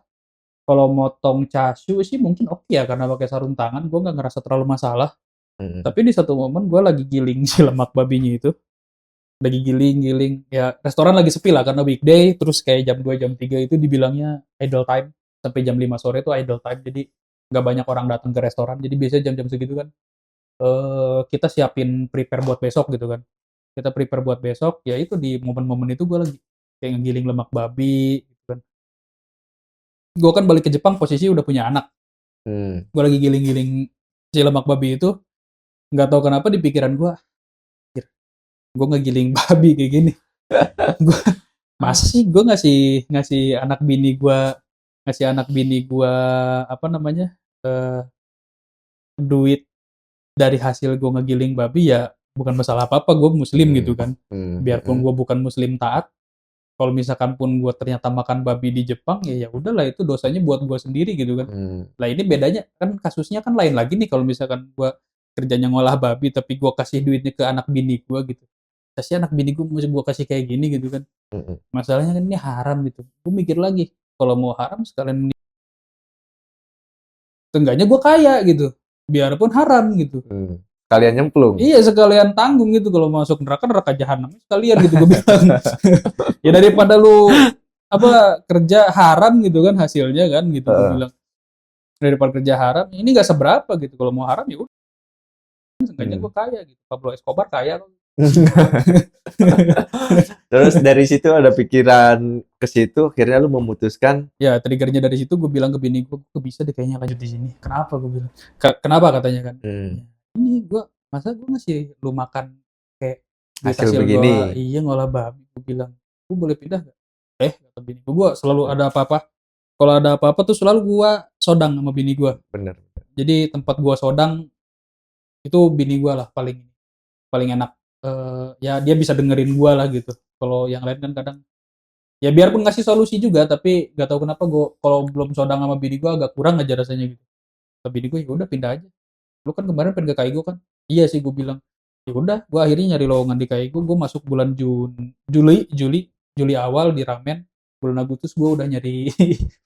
kalau motong chashu sih mungkin oke ya karena pakai sarung tangan, gua nggak ngerasa terlalu masalah. mhm, Tapi di satu momen gua lagi giling si lemak babinya itu, lagi giling-giling, ya restoran lagi sepi lah karena weekday, terus kayak jam 2 jam 3 itu dibilangnya idle time, sampai jam 5 sore itu idle time, jadi nggak banyak orang datang ke restoran, jadi biasanya jam-jam segitu kan, kita siapin prepare buat besok gitu kan. Kita prepare buat besok, ya itu di momen-momen itu gue lagi kayak ngegiling lemak babi gitu kan. Gue kan balik ke Jepang posisi udah punya anak, mmm. gue lagi giling-giling si lemak babi itu, nggak tahu kenapa di pikiran gue, gue ngegiling babi kayak gini. Gue masa sih gue ngasih ngasih anak bini gue apa namanya eh, duit dari hasil gue ngegiling babi ya bukan masalah apa apa, gue muslim gitu Mhm, kan. mhm, Biarpun mhm, gue bukan muslim taat, kalau misalkan pun gue ternyata makan babi di Jepang ya ya udahlah itu dosanya buat gue sendiri gitu kan. mmm, Lah ini bedanya kan kasusnya kan lain lagi nih kalau misalkan gue kerjanya ngolah babi tapi gue kasih duitnya ke anak bini gue gitu. Kasih anak bini gue mesti gue kasih kayak gini gitu kan. mhm, Masalahnya kan ini haram gitu. Gue mikir lagi, kalau mau haram sekalian seenggaknya gue kaya gitu. Biarpun haram gitu. sekalian nyemplung. Iya sekalian tanggung gitu kalau masuk neraka neraka jahanam sekalian gitu gue bilang. Ya daripada lu apa kerja haram gitu kan hasilnya kan gitu gue Heeh, bilang. Daripada kerja haram ini nggak seberapa gitu. Kalau mau haram ya udah seenggaknya mmm. gue kaya gitu. Pablo Escobar kaya kok. Terus dari situ ada pikiran ke situ, akhirnya lu memutuskan, Ya triggernya dari situ gue bilang ke bini gue bisa deh kayaknya lanjut di sini. Kenapa gue bilang? Kenapa katanya kan? mmm, Ya, ini gue masa gue ngasih lu makan kayak duit hasil hasil gue begini. iya ngolah babi gue bilang gue boleh pindah gak? Kata bini gue selalu ada apa-apa kalau ada apa-apa tuh selalu gue sodang sama bini gue. Bener. Jadi tempat gue sodang itu bini gue lah paling paling enak. Ya dia bisa dengerin gue lah gitu. Kalau yang lain kan kadang ya biarpun ngasih solusi juga tapi gak tahu kenapa gue kalau belum sodang sama bini gue agak kurang aja rasanya gitu. Tapi bini gue ya udah pindah aja. Lu kan kemarin pengen ke Kaigo kan? Iya sih gue bilang. Ya udah, gue akhirnya nyari lowongan di Kaigo. Gue masuk bulan Juli awal di Ramen. Bulan Agustus gue udah nyari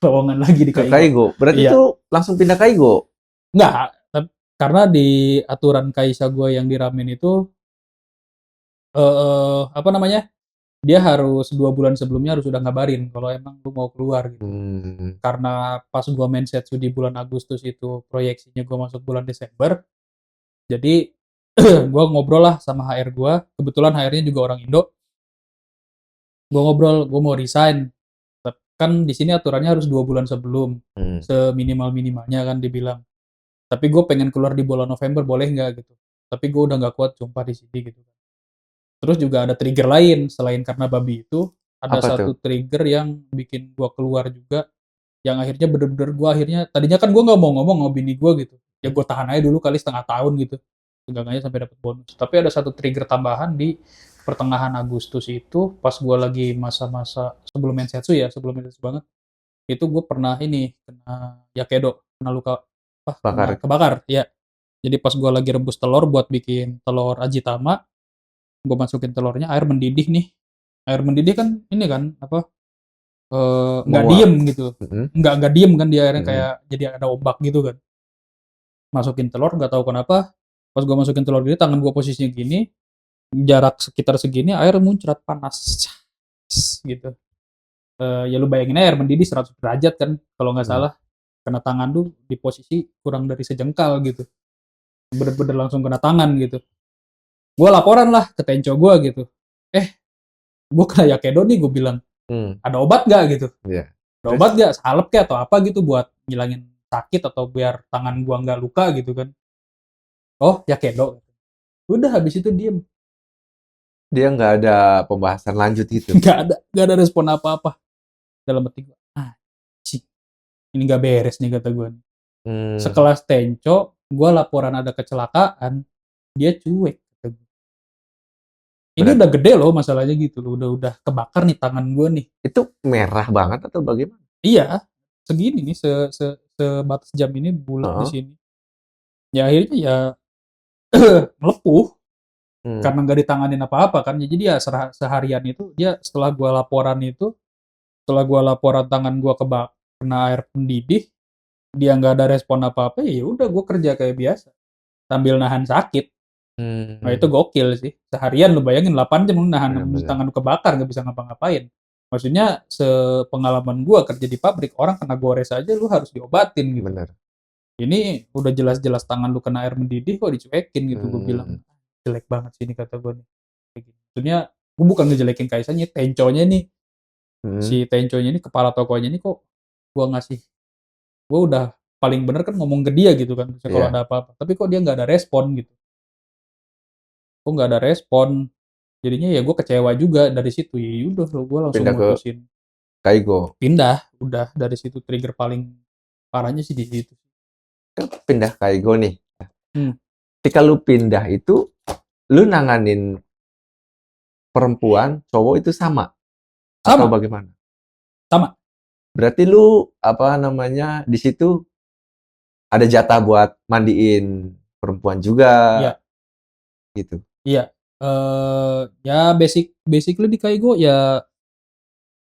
lowongan lagi di Ke Kaigo. Kaigo, berarti Iya, tuh langsung pindah Kaigo? enggak. Karena di aturan Kaisa gue yang di Ramen itu, apa namanya? Dia harus 2 bulan sebelumnya harus udah ngabarin kalau emang lu mau keluar gitu. Mmm, Karena pas gue mensetsu di bulan Agustus itu proyeksinya gue masuk bulan Desember, jadi gue ngobrol lah sama HR gue, kebetulan HR-nya juga orang Indo, gue ngobrol gue mau resign, kan di sini aturannya harus 2 bulan sebelum, mhm. seminimal minimalnya kan dibilang, tapi gue pengen keluar di bulan November boleh nggak gitu, tapi gue udah nggak kuat sumpah di sini gitu. Terus juga ada trigger lain selain karena babi itu, ada Apa tuh? satu trigger yang bikin gue keluar juga, yang akhirnya bener-bener gue akhirnya tadinya kan gue nggak mau ngomong sama bini gue gitu, ya Mhm, gue tahan aja dulu kali setengah tahun gitu, seenggaknya sampai dapat bonus. Tapi ada satu trigger tambahan di pertengahan Agustus itu pas gue lagi masa-masa sebelum mensetsu banget, itu gue pernah ini kena yakedo, kena luka apa kena bakar. kebakar ya. Jadi pas gue lagi rebus telur buat bikin telur ajitama, gue masukin telurnya air mendidih nih, air mendidih kan ini kan apa nggak Menguap. diem gitu, Mhm. nggak diem kan dia akhirnya Mhm. kayak jadi ada ombak gitu kan. Masukin telur nggak tahu kenapa, pas gua masukin telur gini tangan gua posisinya gini, jarak sekitar segini air muncrat panas, gitu. Ya lu bayangin aja air mendidih 100 derajat kan kalau nggak Mhm. salah, kena tangan lu di posisi kurang dari sejengkal gitu, bener-bener langsung kena tangan gitu. Gua laporan lah ke tenco gua gitu, "Eh, gua kena yakedo nih," gua bilang, Mmm. "ada obat nggak?" gitu. Iya. "Ada Terus? obat nggak? Salep kek atau apa gitu buat ngilangin sakit atau biar tangan gua nggak luka," gitu kan. "Oh, yakedo." Udah habis itu diem. Dia nggak ada pembahasan lanjut gitu? Nggak ada respon apa-apa. Dalam hati gua, "Anjing, ini nggak beres nih," kata gua. Mmm. Sekelas tenco, gua laporan ada kecelakaan, dia cuek, kata gua. Ini Berat udah gede loh masalahnya gitu loh, udah kebakar nih tangan gua nih. itu merah banget atau bagaimana? Iya, segini nih, sebatas jam ini bulet di Heeh. sini. Ya akhirnya ya melepuh Mmm. karena nggak ditanganin apa-apa kan. Jadi ya seharian itu dia setelah gua laporan tangan gua kena air mendidih, dia nggak ada respon apa-apa, ya udah gua kerja kayak biasa sambil nahan sakit. Nah itu Mmm. gokil sih. Seharian lu bayangin 8 jam lu nahan Bener bener. tangan lu kebakar nggak bisa ngapa-ngapain. Maksudnya sepengalaman gua kerja di pabrik, orang kena gores aja lu harus diobatin gitu. Bener. Ini udah jelas-jelas tangan lu kena air mendidih kok dicuekin gitu, gue bilang, Mmm. "Jelek banget sih ini," kata gue nih. Kayak gitu. Maksudnya gue bukan ngejelekin Kaisanya, Tenconya nih, Mhm. si Tenconya ini, kepala tokonya ini kok gua ngasih gua udah paling bener kan ngomong ke dia gitu kan, misalnya kalau Iya. ada apa-apa, tapi kok dia nggak ada respon gitu. Kok nggak ada respon, jadinya ya gue kecewa juga dari situ, ya udah gue langsung Pindah ke mutusin Kaigo. pindah, udah dari situ trigger paling parahnya sih di situ. Kan pindah Kaigo nih. Hmm, Ketika lu pindah itu, lu nanganin perempuan, cowok itu sama? Atau sama bagaimana? sama, Berarti lu, apa namanya, di situ ada jatah buat mandiin perempuan juga, iya gitu? iya, ya basically di Kaigo ya,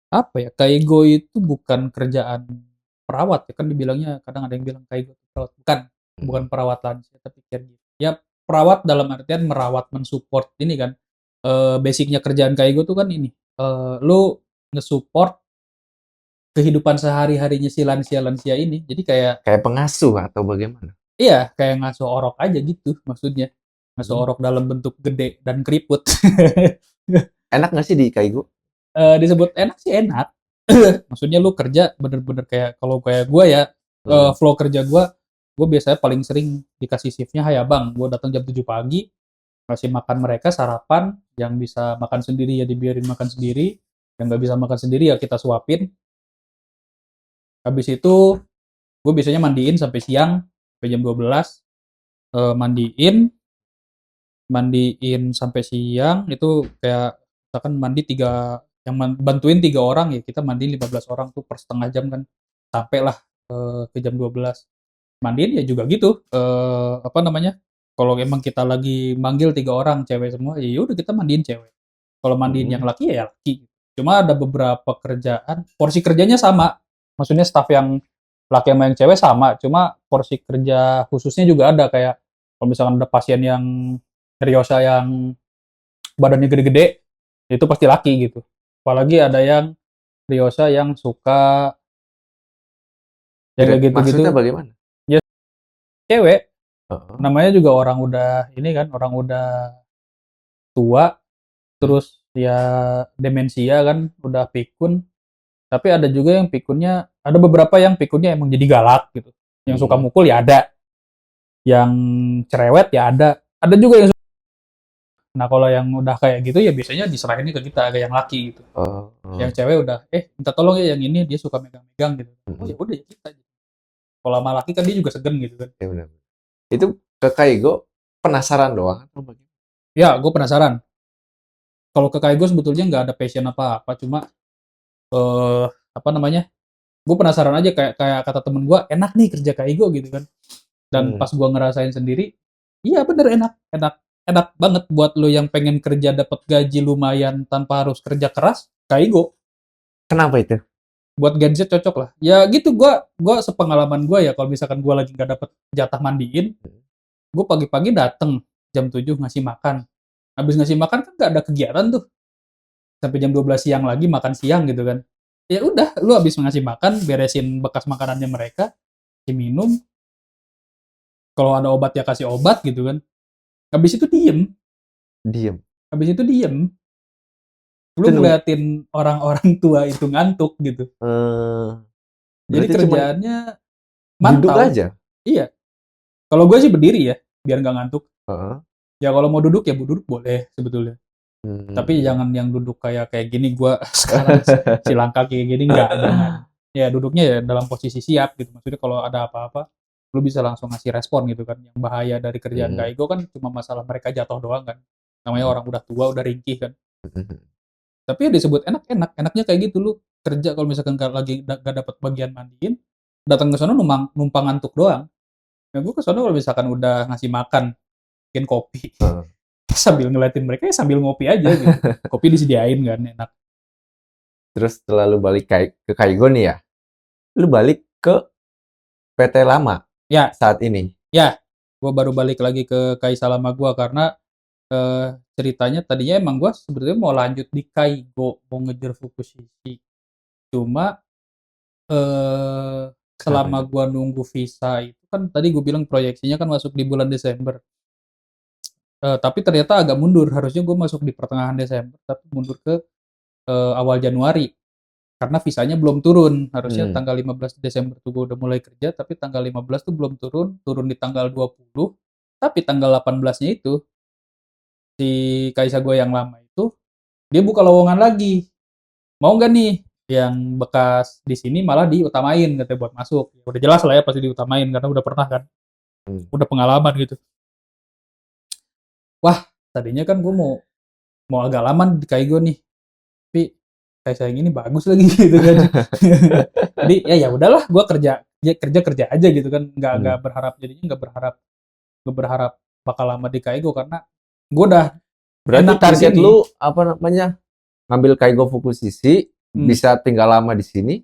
apa ya, Kaigo itu bukan kerjaan perawat ya, kan dibilangnya kadang ada yang bilang Kaigo itu perawat, bukan Mhm. perawat lansia tapi caregiver. Ya perawat dalam artian merawat, mensupport ini kan, basic kerjaan Kaigo tuh kan ini, lu nge-support kehidupan sehari-harinya si lansia-lansia ini. Jadi kayak Kayak pengasuh atau bagaimana? iya, kayak ngasuh orok aja gitu maksudnya. Ngasuh Mhm. orok dalam bentuk gede dan keriput. Enak nggak sih di Kaigo? Disebut enak sih enak. Maksudnya lu kerja bener-bener kayak kalau kayak gue ya, Mhm. flow kerja gue biasanya paling sering dikasih shiftnya, "Hai abang," gue datang jam 7 pagi, kasih makan mereka sarapan, yang bisa makan sendiri ya dibiarin makan sendiri, yang nggak bisa makan sendiri ya kita suapin. Habis itu gue biasanya mandiin sampai siang, sampai jam 12, mandiin mandiin sampai siang itu kayak misalkan mandi tiga, yang bantuin 3 orang ya kita mandiin 15 orang tuh per setengah jam kan, sampailah ke jam 12. Mandiin ya juga gitu, apa namanya, kalau emang kita lagi manggil 3 orang cewek semua, ya udah kita mandiin cewek. Kalau mandiin yang Mhm. laki ya laki. Cuma ada beberapa kerjaan, porsi kerjanya sama, maksudnya staff yang laki sama yang cewek sama, cuma porsi kerja khususnya juga ada, kayak kalau misalkan ada pasien yang seriosa yang badannya gede-gede, itu pasti laki gitu. Apalagi ada yang seriosa yang suka yang kayak Maksudnya gitu-gitu, bagaimana? ya cewek. Heeh. Namanya juga orang udah ini kan, orang udah tua, Mhm. terus ya demensia kan, udah pikun. Tapi ada juga yang pikunnya, ada beberapa yang pikunnya emang jadi galak gitu. Yang suka Mhm. mukul ya ada, yang cerewet ya ada. Ada juga yang nah kalau yang udah kayak gitu ya biasanya diserahinnya ke kita, ke yang laki gitu. Oh, Yang oh. cewek udah, minta tolong ya yang ini dia suka megang-megang gitu. Oh ya Mhm. udah ya kita. Kalau sama laki kan dia juga segan gitu kan. Iya benar. Itu ke Kaigo penasaran doang atau bagaimana? Ya, gue penasaran. Kalau ke Kaigo sebetulnya nggak ada passion apa-apa, cuma eh apa namanya? Gue penasaran aja kayak kayak kata temen gue, enak nih kerja Kaigo gitu kan. Dan Mmm. pas gue ngerasain sendiri, iya bener enak, enak, enak banget buat lo yang pengen kerja dapat gaji lumayan tanpa harus kerja keras, Kaigo. Kenapa itu? Buat Gen Z cocok lah. Ya gitu, gua sepengalaman gua ya, kalau misalkan gua lagi nggak dapet jatah mandiin, gue pagi-pagi dateng jam 7 ngasih makan. Habis ngasih makan kan nggak ada kegiatan tuh. Sampai jam 12 siang lagi makan siang gitu kan. Ya udah, lu habis ngasih makan, beresin bekas makanannya mereka, kasih minum. Kalau ada obat ya kasih obat gitu kan. Habis itu diem. Diem. Habis itu diem. Lu Itu ngeliatin orang-orang tua itu ngantuk gitu. Jadi berarti cuma kerjaannya duduk mantau. aja. Iya. Kalau gue sih berdiri ya, biar nggak ngantuk. Heeh. Ya kalau mau duduk ya duduk boleh sebetulnya. Tapi Hmm. jangan yang duduk kayak gini, gue sekarang silang kaki kayak gini, jangan. Ya duduknya ya dalam posisi siap gitu. Maksudnya kalau ada apa-apa, lu bisa langsung ngasih respon gitu kan. Yang bahaya dari kerjaan Hmm. Kaigo kan cuma masalah mereka jatuh doang kan. Namanya orang udah tua, udah ringkih kan. Tapi ya disebut enak-enak. Enaknya kayak gitu, lu kerja kalau misalkan lagi gak dapat bagian mandiin, datang ke sana numpang ngantuk doang. Ya gue ke sana kalau misalkan udah ngasih makan, bikin kopi. Heeh. Sambil ngeliatin mereka ya sambil ngopi aja gitu. Kopi disediain kan, enak. Terus setelah lu balik ke Kaigo nih ya, lu balik ke PT lama Ya, saat ini. gue baru balik lagi ke Kaisa lama gue karena ceritanya tadinya emang gue sebetulnya mau lanjut di Kaigo, mau ngejar Fukushiki. Cuma Kenapa selama itu? gue nunggu visa itu kan tadi gue bilang proyeksinya kan masuk di bulan Desember. Tapi ternyata agak mundur. Harusnya gue masuk di pertengahan Desember, tapi mundur ke awal Januari. Karena visanya belum turun. Harusnya Hmm. tanggal 15 Desember tuh gue udah mulai kerja, tapi tanggal 15 tuh belum turun di tanggal 20. Tapi tanggal 18-nya itu, si Kaisa gue yang lama itu, dia buka lowongan lagi. Mau nggak nih? Yang bekas di sini malah diutamain katanya buat masuk. Ya, udah jelas lah ya pasti diutamain karena udah pernah kan, Hmm. udah pengalaman gitu. Wah, tadinya kan gue mau agak lama di Kaigo nih, tapi Kaisa yang ini bagus lagi gitu kan. Jadi ya udahlah, gue kerja aja gitu kan, nggak Hmm. berharap, jadinya nggak berharap bakal lama di Kaigo karena gue udah Berarti enak di target sini. lu apa namanya? Ngambil Kaigo Fukushiki, Hmm. bisa tinggal lama di sini.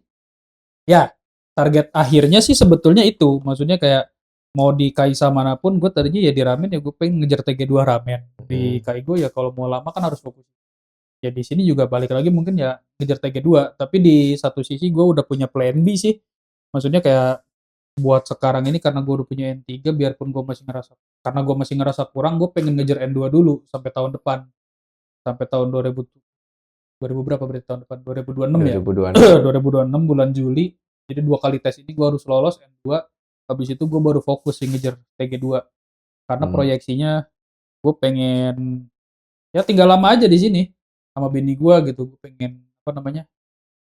Ya, target akhirnya sih sebetulnya itu, maksudnya kayak mau di Kaisa manapun, gue tadinya ya di ramen ya gue pengen ngejar TG2 ramen. Di Kaigo ya kalau mau lama kan harus fokus. Ya di sini juga balik lagi mungkin ya ngejar TG2, tapi di satu sisi gue udah punya plan B sih. Maksudnya kayak buat sekarang ini karena gue udah punya N3, biarpun gue masih ngerasa, karena gue masih ngerasa kurang, gue pengen ngejar N2 dulu sampai tahun depan. Sampai tahun 2000 berapa berarti tahun depan? 2026 ya? 2026. 2026 bulan Juli. Jadi 2 kali tes ini gue harus lolos N2. Habis itu gue baru fokus sih ngejar TG2. Karena Hmm. proyeksinya gue pengen ya tinggal lama aja di sini sama bini gue gitu. Gue pengen apa namanya?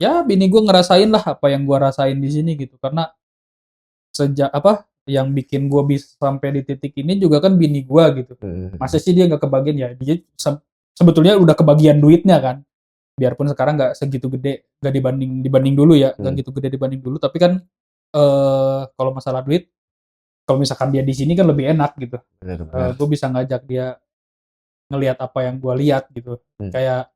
Ya bini gue ngerasain lah apa yang gue rasain di sini gitu. Karena sejak apa yang bikin gue bisa sampai di titik ini juga kan bini gue gitu. Masa sih dia nggak kebagian ya? Dia sebetulnya udah kebagian duitnya kan. Biarpun sekarang nggak segitu gede, nggak dibanding dulu ya, nggak gitu gede dibanding dulu. Tapi kan kalau masalah duit, kalau misalkan dia di sini kan lebih enak gitu. Benar-benar. Gue bisa ngajak dia ngelihat apa yang gue lihat gitu. Kayak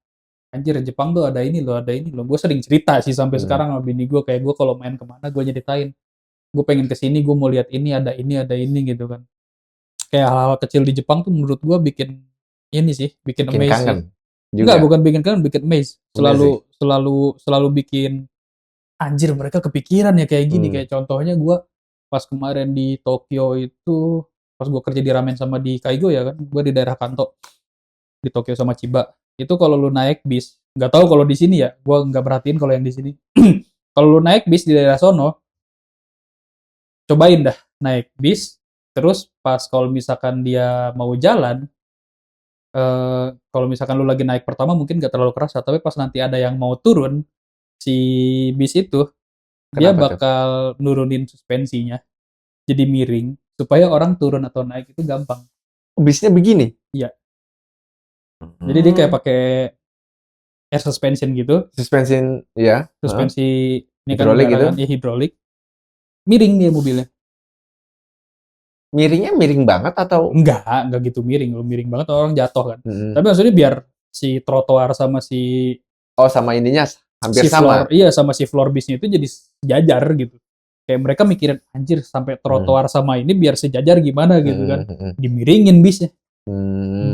anjir Jepang tuh ada ini loh, ada ini loh. Gue sering cerita sih sampai sekarang sama bini gue, kayak gue kalau main kemana gue nyeritain. Gue pengen kesini, gue mau lihat ini, ada ini gitu kan. Kayak hal-hal kecil di Jepang tuh menurut gue bikin ini sih, bikin Bikin amazed sih. kangen Enggak, juga. bukan bikin kangen, bikin amazed. Amazing. Selalu bikin anjir mereka kepikiran ya kayak gini. Kayak contohnya gue pas kemarin di Tokyo itu, pas gue kerja di ramen sama di Kaigo ya kan, gue di daerah Kanto di Tokyo sama Chiba. Itu kalau lu naik bis, nggak tahu kalau di sini ya, gue nggak perhatiin kalau yang di sini. Kalau lu naik bis di daerah sono, cobain dah naik bis, terus pas kalau misalkan dia mau jalan, kalau misalkan lu lagi naik pertama mungkin nggak terlalu kerasa, tapi pas nanti ada yang mau turun, si bis itu, dia Kenapa tuh? bakal nurunin suspensinya, jadi miring, supaya orang turun atau naik itu gampang. Bisnya begini. Iya. Jadi dia kayak pakai air suspension gitu, Suspension ya. suspensi ini kan Hidrolik udara gitu. kan, ya hidrolik, miring dia mobilnya. Miringnya miring banget atau Enggak gitu miring, lu miring banget orang jatuh kan. Hmm. Tapi maksudnya biar si trotoar sama si Oh sama ininya hampir si sama. floor, iya sama si floor bisnya itu jadi sejajar gitu. Kayak mereka mikirin anjir sampai trotoar sama ini biar sejajar gimana gitu kan. Dimiringin bisnya.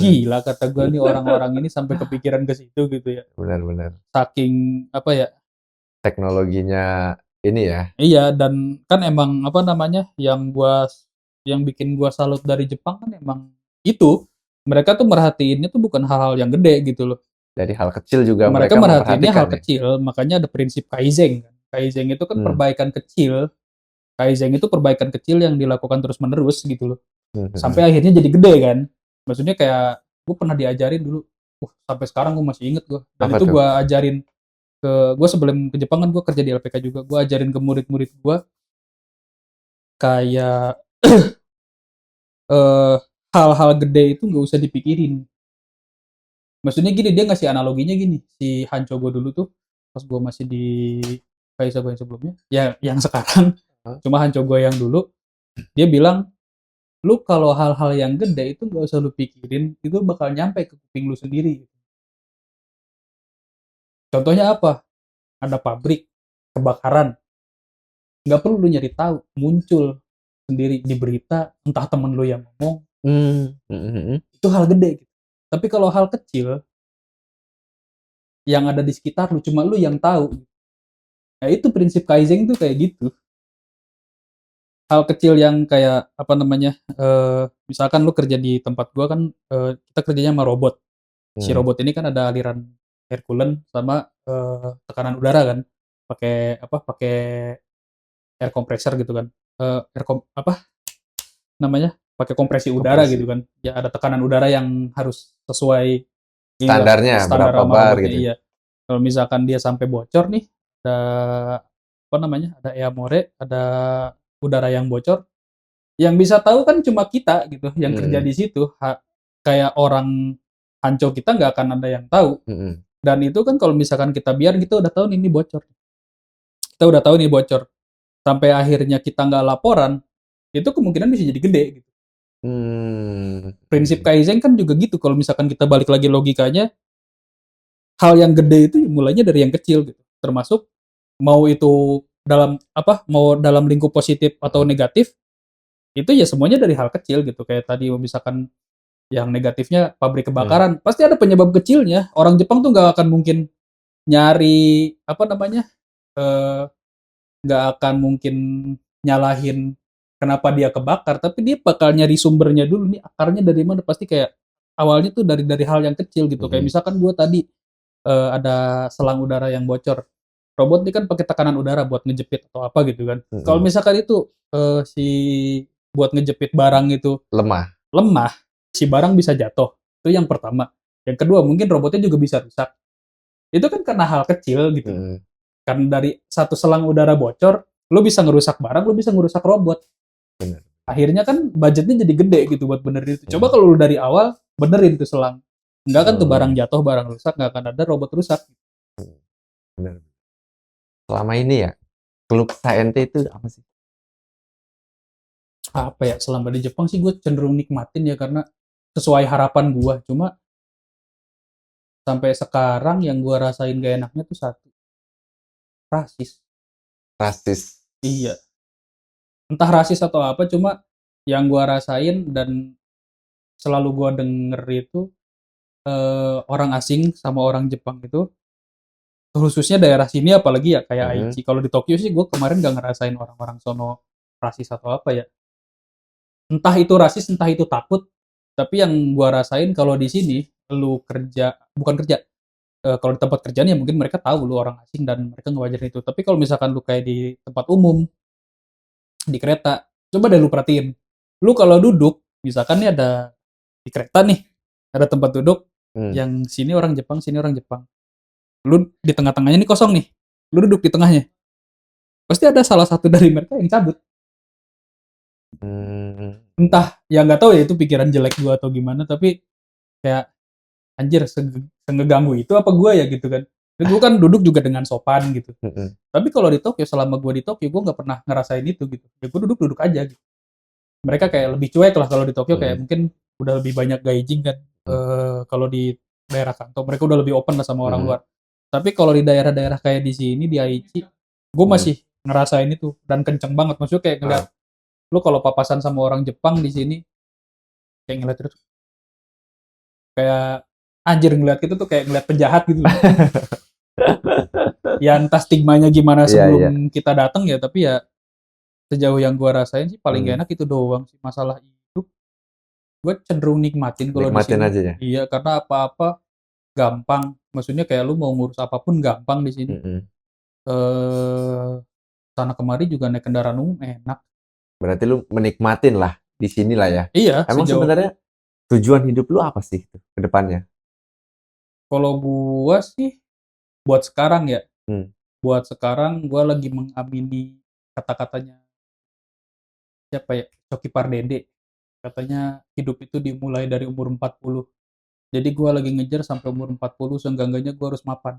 Gila kata gue nih orang-orang ini sampai kepikiran ke situ gitu ya. Benar-benar. Saking apa ya? Teknologinya ini ya. Iya, dan kan emang apa namanya yang bikin gua salut dari Jepang kan emang itu. Mereka tuh merhatiinnya tuh bukan hal-hal yang gede gitu loh. Dari hal kecil juga Mereka mereka merhatiinnya memperhatikan hal ya. kecil, makanya ada prinsip Kaizen kan. Kaizen itu kan perbaikan kecil. Kaizen itu perbaikan kecil yang dilakukan terus-menerus gitu loh. Sampai akhirnya jadi gede kan. Maksudnya kayak gue pernah diajarin dulu. Sampai sekarang gue masih inget gue. Dan Apa itu tuh? gue ajarin gue sebelum ke Jepang kan gue kerja di LPK juga. Gue ajarin ke murid-murid gue kayak eh, hal-hal gede itu nggak usah dipikirin. Maksudnya gini, dia ngasih analoginya gini. Si Hancho gue dulu tuh pas gue masih di Kaisa gue yang sebelumnya, ya yang sekarang. Cuma Hancho gue yang dulu, dia bilang lu kalau hal-hal yang gede itu nggak usah lu pikirin, itu bakal nyampe ke kuping lu sendiri. Contohnya apa? Ada pabrik kebakaran, nggak perlu lu nyari tahu, muncul sendiri di berita, entah temen lu yang ngomong, itu hal gede gitu. Tapi kalau hal kecil yang ada di sekitar lu, cuma lu yang tahu. Nah itu prinsip Kaizen tuh kayak gitu. Hal kecil yang kayak apa namanya, misalkan lu kerja di tempat gua kan, kita kerjanya sama robot. Si robot ini kan ada aliran air coolant sama tekanan udara kan, pakai apa, pakai air compressor gitu kan, apa namanya, pakai kompresi udara Kompresi. gitu kan. Ya ada tekanan udara yang harus sesuai inilah Standarnya standar berapa sama bar robotnya, gitu. iya. Kalau misalkan dia sampai bocor nih, ada apa namanya, ada EAMORE, ada udara yang bocor, yang bisa tahu kan cuma kita gitu, yang kerja di situ. Kayak orang Hanco kita nggak akan ada yang tahu. Dan itu kan kalau misalkan kita biar kita udah tahu nih, ini bocor. Kita udah tahu nih bocor. Sampai akhirnya kita nggak laporan, itu kemungkinan bisa jadi gede gitu. Prinsip Kaizen kan juga gitu. Kalau misalkan kita balik lagi logikanya, hal yang gede itu mulainya dari yang kecil gitu. Termasuk mau itu dalam apa, mau dalam lingkup positif atau negatif, itu ya semuanya dari hal kecil gitu. Kayak tadi misalkan yang negatifnya pabrik kebakaran, pasti ada penyebab kecilnya. Orang Jepang tuh nggak akan mungkin nyari apa namanya, nggak akan mungkin nyalahin kenapa dia kebakar, tapi dia bakal nyari sumbernya dulu nih, akarnya dari mana. Pasti kayak awalnya tuh dari hal yang kecil gitu. Kayak misalkan gue tadi ada selang udara yang bocor. Robot ini kan pakai tekanan udara buat ngejepit atau apa gitu kan. Kalau misalkan itu si buat ngejepit barang itu lemah, si barang bisa jatuh. Itu yang pertama. Yang kedua, mungkin robotnya juga bisa rusak. Itu kan karena hal kecil gitu. Karena dari satu selang udara bocor, lu bisa ngerusak barang, lu bisa ngerusak robot. Akhirnya kan budgetnya jadi gede gitu buat benerin itu. Coba kalau lu dari awal benerin tuh selang. Enggak kan tuh barang jatuh, barang rusak, nggak akan ada robot rusak. Benar. Selama ini ya, klub KNT itu apa sih? Apa ya, selama di Jepang sih gue cenderung nikmatin ya, karena sesuai harapan gue. Cuma sampai sekarang yang gue rasain gak enaknya tuh satu, rasis. Iya, entah rasis atau apa, cuma yang gue rasain dan selalu gue denger itu, orang asing sama orang Jepang itu, khususnya daerah sini apalagi ya kayak Aichi. Kalau di Tokyo sih gue kemarin gak ngerasain orang-orang sono rasis atau apa ya. Entah itu rasis, entah itu takut. Tapi yang gue rasain kalau di sini lu kerja, bukan kerja, kalau di tempat kerjaan ya mungkin mereka tahu lu orang asing dan mereka ngewajarin itu. Tapi kalau misalkan lu kayak di tempat umum, di kereta, coba deh lu perhatiin. Lu kalau duduk, misalkan nih ada di kereta nih, ada tempat duduk, yang sini orang Jepang, sini orang Jepang. Lu di tengah-tengahnya nih kosong nih, lu duduk di tengahnya. Pasti ada salah satu dari mereka yang cabut. Entah, ya nggak tahu ya itu pikiran jelek gua atau gimana, tapi kayak anjir seganggu itu apa gua ya gitu kan. Gue kan duduk juga dengan sopan gitu. Tapi kalau di Tokyo, selama gue di Tokyo, gue nggak pernah ngerasain itu gitu. Ya gue duduk aja gitu. Mereka kayak lebih cuek lah kalau di Tokyo, kayak mungkin udah lebih banyak gaijin kan. Kalau di daerah kantor mereka udah lebih open lah sama orang luar. Tapi kalau di daerah-daerah kayak di sini di Aichi, gue masih ngerasain itu dan kenceng banget. Maksudnya kayak ngeliat lu kalau papasan sama orang Jepang di sini kayak ngeliat terus kayak anjir ngeliat itu tuh kayak ngeliat penjahat gitu. Ya entah stigmanya gimana Iya, sebelum iya. kita datang ya, tapi ya sejauh yang gua rasain sih paling gak enak itu doang sih masalah hidup. Gue cenderung nikmatin kalau di Nikmatin sini. aja ya. Iya, karena apa-apa gampang. Maksudnya kayak lu mau ngurus apapun gampang di sini. Mm-mm. Eh sana kemari juga naik kendaraan umum enak. Berarti lu menikmatin lah di sini lah ya. Iya, Emang sejauh sebenarnya tujuan hidup lu apa sih ke depannya? kalau gua sih buat sekarang ya, Hmm. buat sekarang gua lagi mengamini kata-katanya siapa ya? Coki Pardede. Katanya hidup itu dimulai dari umur 40. Jadi gua lagi ngejar sampai umur 40 seenggak-enggaknya gua harus mapan.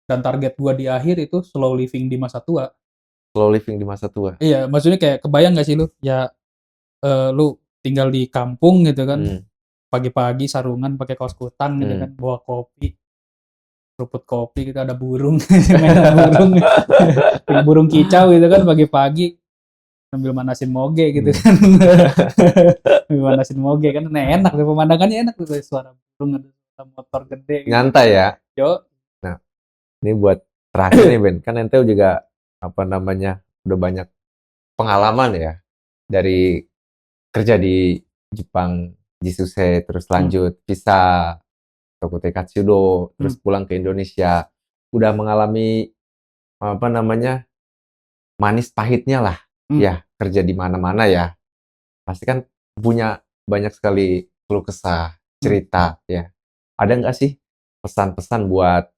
Dan target gua di akhir itu slow living di masa tua. Slow living di masa tua. Iya, maksudnya kayak kebayang gak sih lu? Ya lu tinggal di kampung gitu kan. Hmm. Pagi-pagi sarungan pakai kaos kutang gitu kan, bawa kopi, seruput kopi, kita ada burung, mainan burung, burung kicau gitu kan pagi-pagi sambil manasin moge gitu kan. Sambil manasin moge kan enak tuh pemandangannya, enak tuh suara burung, ada suara motor gede gitu. Nyantai ya. Yo, Nah, ini buat terakhir nih Ben, kan ente juga apa namanya udah banyak pengalaman ya dari kerja di Jepang, Jisuse, terus lanjut visa Tokute Katsudo, terus pulang ke Indonesia, udah mengalami apa namanya manis pahitnya lah, ya kerja di mana-mana ya, pasti kan punya banyak sekali keluh kesah, cerita ya. Ada nggak sih pesan-pesan buat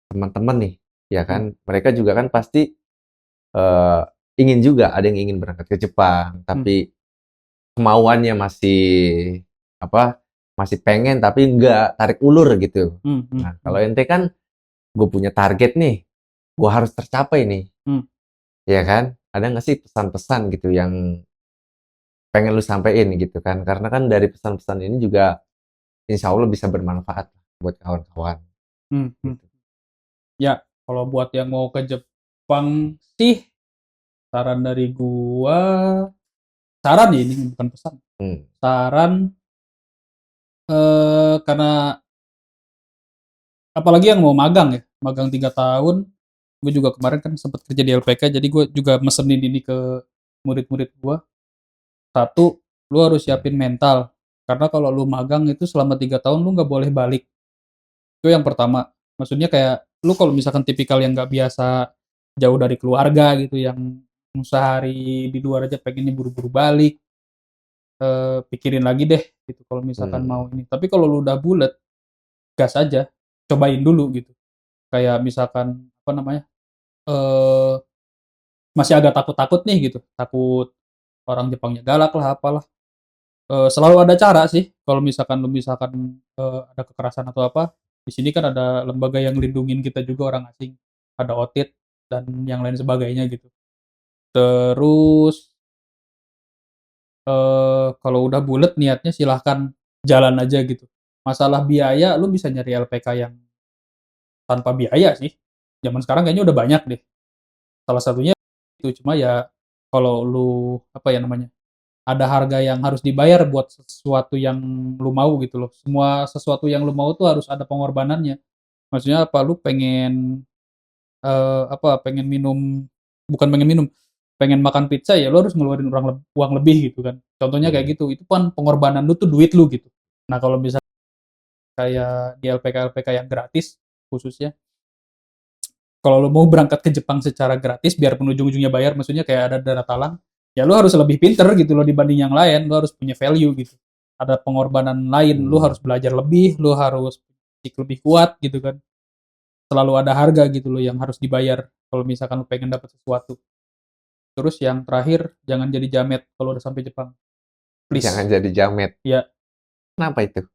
teman-teman nih, ya kan? Mereka juga kan pasti ingin juga, ada yang ingin berangkat ke Jepang, tapi kemauannya masih apa? Masih pengen tapi enggak tarik ulur gitu. Nah, kalau ente kan gue punya target nih, gue harus tercapai nih, ya kan? Ada nggak sih pesan-pesan gitu yang pengen lu sampein gitu kan? Karena kan dari pesan-pesan ini juga insya Allah bisa bermanfaat buat kawan-kawan. Gitu. Ya, kalau buat yang mau ke Jepang sih, saran dari gua, saran ya ini bukan pesan. Saran, karena apalagi yang mau magang ya, magang 3 tahun, gue juga kemarin kan sempat kerja di LPK, jadi gue juga mesenin ini ke murid-murid gua. Satu, lu harus siapin mental, karena kalau lu magang itu selama 3 tahun lu nggak boleh balik. Itu yang pertama. Maksudnya kayak lu kalau misalkan tipikal yang nggak biasa jauh dari keluarga gitu, yang sehari di luar aja pengennya buru-buru balik, pikirin lagi deh gitu kalau misalkan mau ini. Tapi kalau lu udah bulet, gas aja, cobain dulu gitu. Kayak misalkan apa namanya, eee, masih agak takut-takut nih gitu, takut orang Jepangnya galak lah, apalah. Selalu ada cara sih kalau misalkan lu misalkan, ada kekerasan atau apa, di sini kan ada lembaga yang lindungin kita juga orang asing, ada OTIT dan yang lain sebagainya gitu. Terus, kalau udah bulet niatnya silahkan jalan aja gitu. Masalah biaya lu bisa nyari LPK yang tanpa biaya sih, zaman sekarang kayaknya udah banyak deh. Salah satunya itu, cuma ya kalau lu, apa ya namanya, ada harga yang harus dibayar buat sesuatu yang lu mau gitu loh. Semua sesuatu yang lu mau tuh harus ada pengorbanannya. Maksudnya apa, lu pengen, apa, pengen minum bukan pengen minum, pengen makan pizza ya lu harus ngeluarin uang lebih gitu kan. Contohnya kayak gitu, itu kan pengorbanan lu tuh duit lu gitu. Nah kalau misalnya kayak di LPK-LPK yang gratis khususnya, kalau lu mau berangkat ke Jepang secara gratis biarpun ujung-ujungnya bayar, maksudnya kayak ada dana talang, ya lu harus lebih pinter gitu loh dibanding yang lain, lu harus punya value gitu. Ada pengorbanan lain, lu harus belajar lebih, lu harus fisik lebih kuat gitu kan. Selalu ada harga gitu loh yang harus dibayar kalau misalkan lu pengen dapat sesuatu. Terus yang terakhir, jangan jadi jamet kalau udah sampai Jepang. Please. Jangan jadi jamet. Ya. Kenapa itu?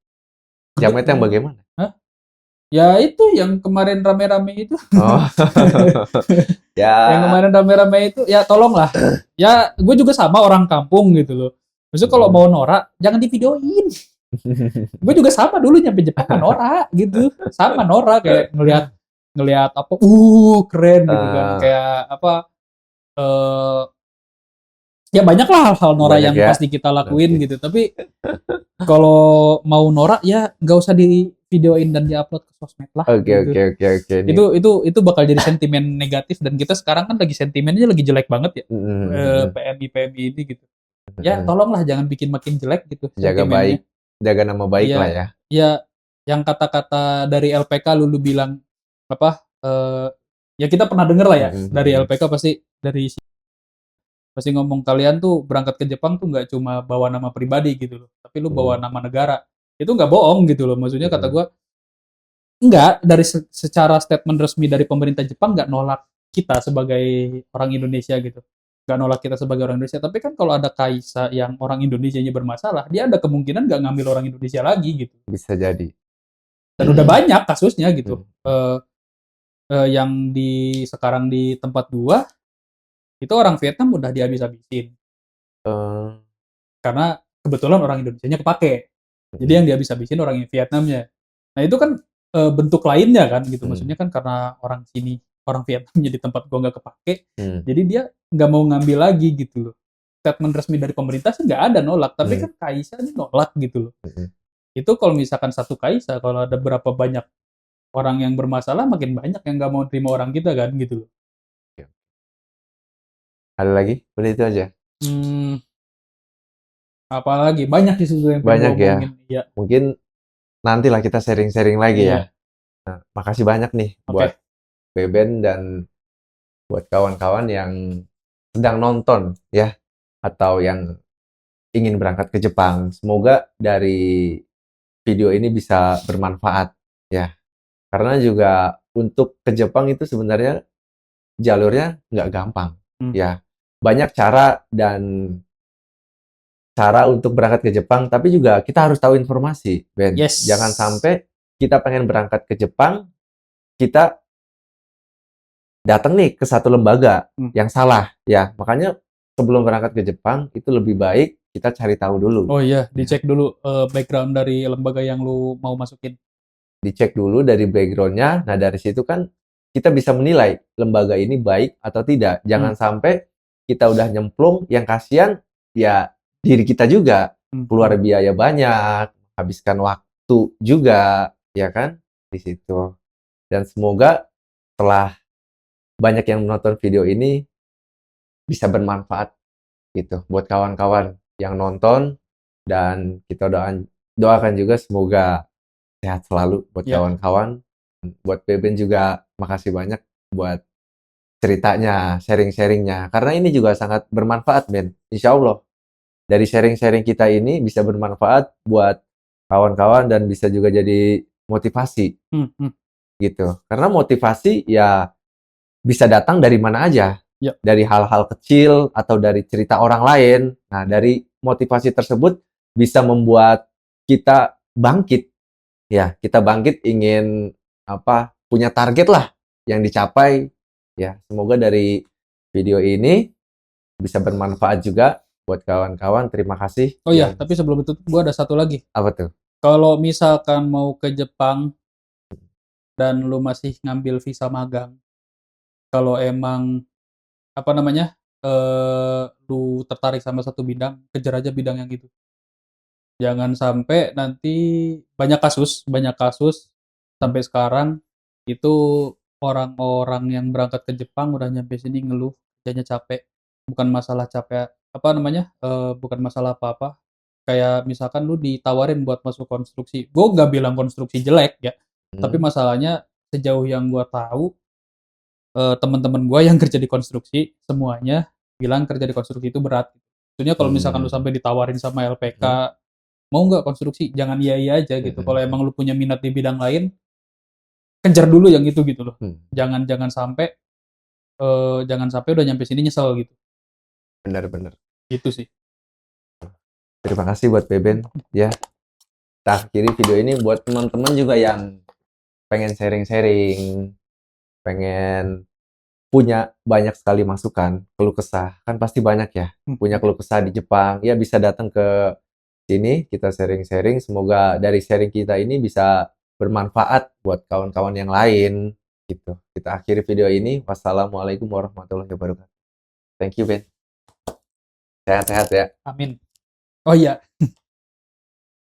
Jamet yang bagaimana? Hah? Ya itu yang kemarin rame-rame itu. Oh. Ya. Yang kemarin rame-rame itu, ya tolonglah. Ya gue juga sama orang kampung gitu loh. Maksudnya kalau mau norak, jangan divideoin. Gue juga sama dulu nyampe Jepang norak gitu. Sama norak kayak ngelihat ngelihat apa, keren gitu kan. Kayak apa, eh ya banyak lah hal-hal norak Banyak yang ya. pasti kita lakuin Oke. gitu. Tapi kalau mau norak ya nggak usah di videoin dan diupload ke sosmed lah Oke, gitu. oke, oke, oke. Ini Itu bakal jadi sentimen negatif dan kita sekarang kan lagi sentimennya lagi jelek banget ya. mm, PMI ini gitu. Ya mm. tolonglah jangan bikin makin jelek gitu Jaga baik, sentimennya. jaga nama baik lah Iya, ya. ya yang kata-kata dari LPK lu bilang apa? Ya kita pernah denger lah ya Mm, dari mm, LPK pasti ngomong kalian tuh berangkat ke Jepang tuh nggak cuma bawa nama pribadi gitu loh, tapi lu bawa mm, nama negara. Itu nggak bohong gitu loh. Maksudnya kata mm, gua enggak dari secara statement resmi dari pemerintah Jepang nggak nolak kita sebagai orang Indonesia gitu. Nggak nolak kita sebagai orang Indonesia, tapi kan kalau ada kaisa yang orang Indonesianya bermasalah, dia ada kemungkinan nggak ngambil orang Indonesia lagi gitu. bisa jadi. Dan udah banyak kasusnya gitu. Mm, Yang sekarang di tempat gua itu orang Vietnam udah dihabis-habisin eh, karena kebetulan orang Indonesianya kepake. Jadi mm, yang dihabis-habisin orang Vietnamnya. Nah itu kan bentuk lainnya kan gitu. mm, Maksudnya kan karena orang sini, orang Vietnamnya di tempat gua nggak kepake, mm, jadi dia nggak mau ngambil lagi gitu loh. Statement resmi dari pemerintah sih nggak ada nolak, tapi mm, kan Kaisa ini nolak gitu loh. mm. Itu kalau misalkan satu Kaisa, kalau ada berapa banyak orang yang bermasalah, makin banyak yang nggak mau terima orang kita kan gitu loh. Ada lagi? Udah itu aja. Hmm, apalagi banyak di situ yang pengen gue Banyak ya. omongin. Iya, Mungkin nantilah kita sharing-sharing lagi ya. iya, Makasih banyak nih buat oke. Beben dan buat kawan-kawan yang sedang nonton ya atau yang ingin berangkat ke Jepang. Semoga dari video ini bisa bermanfaat ya. Karena juga untuk ke Jepang itu sebenarnya jalurnya nggak gampang Hmm. ya. Banyak cara dan cara untuk berangkat ke Jepang, tapi juga kita harus tahu informasi, Ben. Jangan Yes. sampai kita pengen berangkat ke Jepang, kita datang nih ke satu lembaga Hmm. yang salah ya. Makanya sebelum berangkat ke Jepang itu lebih baik kita cari tahu dulu. Oh iya, Ya. dicek dulu background dari lembaga yang lu mau masukin. Dicek dulu dari backgroundnya. Nah dari situ kan kita bisa menilai lembaga ini baik atau tidak. Hmm. Jangan sampai kita udah nyemplung, yang kasihan ya diri kita juga Hmm. keluar biaya banyak, habiskan waktu juga, ya kan di situ. Dan semoga setelah banyak yang menonton video ini bisa bermanfaat gitu buat kawan-kawan yang nonton dan kita doakan juga semoga sehat selalu buat Ya. kawan-kawan. Buat Beben juga makasih banyak buat ceritanya, sharing-sharingnya. Karena ini juga sangat bermanfaat, Ben. Insya Allah. Dari sharing-sharing kita ini bisa bermanfaat buat kawan-kawan dan bisa juga jadi motivasi Hmm. Hmm. gitu. Karena motivasi ya bisa datang dari mana aja. Ya. Dari hal-hal kecil atau dari cerita orang lain. Nah, dari motivasi tersebut bisa membuat kita bangkit. Ya, kita bangkit ingin apa? Punya target lah yang dicapai. Ya, semoga dari video ini bisa bermanfaat juga buat kawan-kawan. Terima kasih. Oh iya, Yang tapi sebelum itu gua ada satu lagi. apa tuh? Kalau misalkan mau ke Jepang dan lu masih ngambil visa magang, kalau emang apa namanya? Lu tertarik sama satu bidang, kejar aja bidang yang itu. Jangan sampai nanti banyak kasus sampai sekarang itu orang-orang yang berangkat ke Jepang udah nyampe sini ngeluh kerjanya capek. Bukan masalah capek apa namanya? Bukan masalah apa-apa. Kayak misalkan lu ditawarin buat masuk konstruksi. Gue nggak bilang konstruksi jelek ya, tapi Hmm, masalahnya sejauh yang gue tahu teman-teman gue yang kerja di konstruksi semuanya bilang kerja di konstruksi itu berat. Maksudnya kalau misalkan lu hmm, sampai ditawarin sama LPK hmm, mau nggak konstruksi, jangan iya aja hmm, gitu. Kalau hmm, emang lu punya minat di bidang lain, kejar dulu yang itu gitu loh. hmm. Jangan jangan sampai udah nyampe sini nyesel gitu. Benar-benar. Gitu sih. Terima kasih buat Beben. Ya, kita akhiri video ini buat teman-teman juga yang pengen sharing-sharing, pengen punya banyak sekali masukan, keluh kesah. Kan pasti banyak ya, punya keluh kesah di Jepang. Ya bisa datang ke sini, kita sharing-sharing. Semoga dari sharing kita ini bisa bermanfaat buat kawan-kawan yang lain. Gitu. Kita akhiri video ini. Wassalamualaikum warahmatullahi wabarakatuh. Thank you, Ben. Sehat-sehat ya. Amin. Oh iya,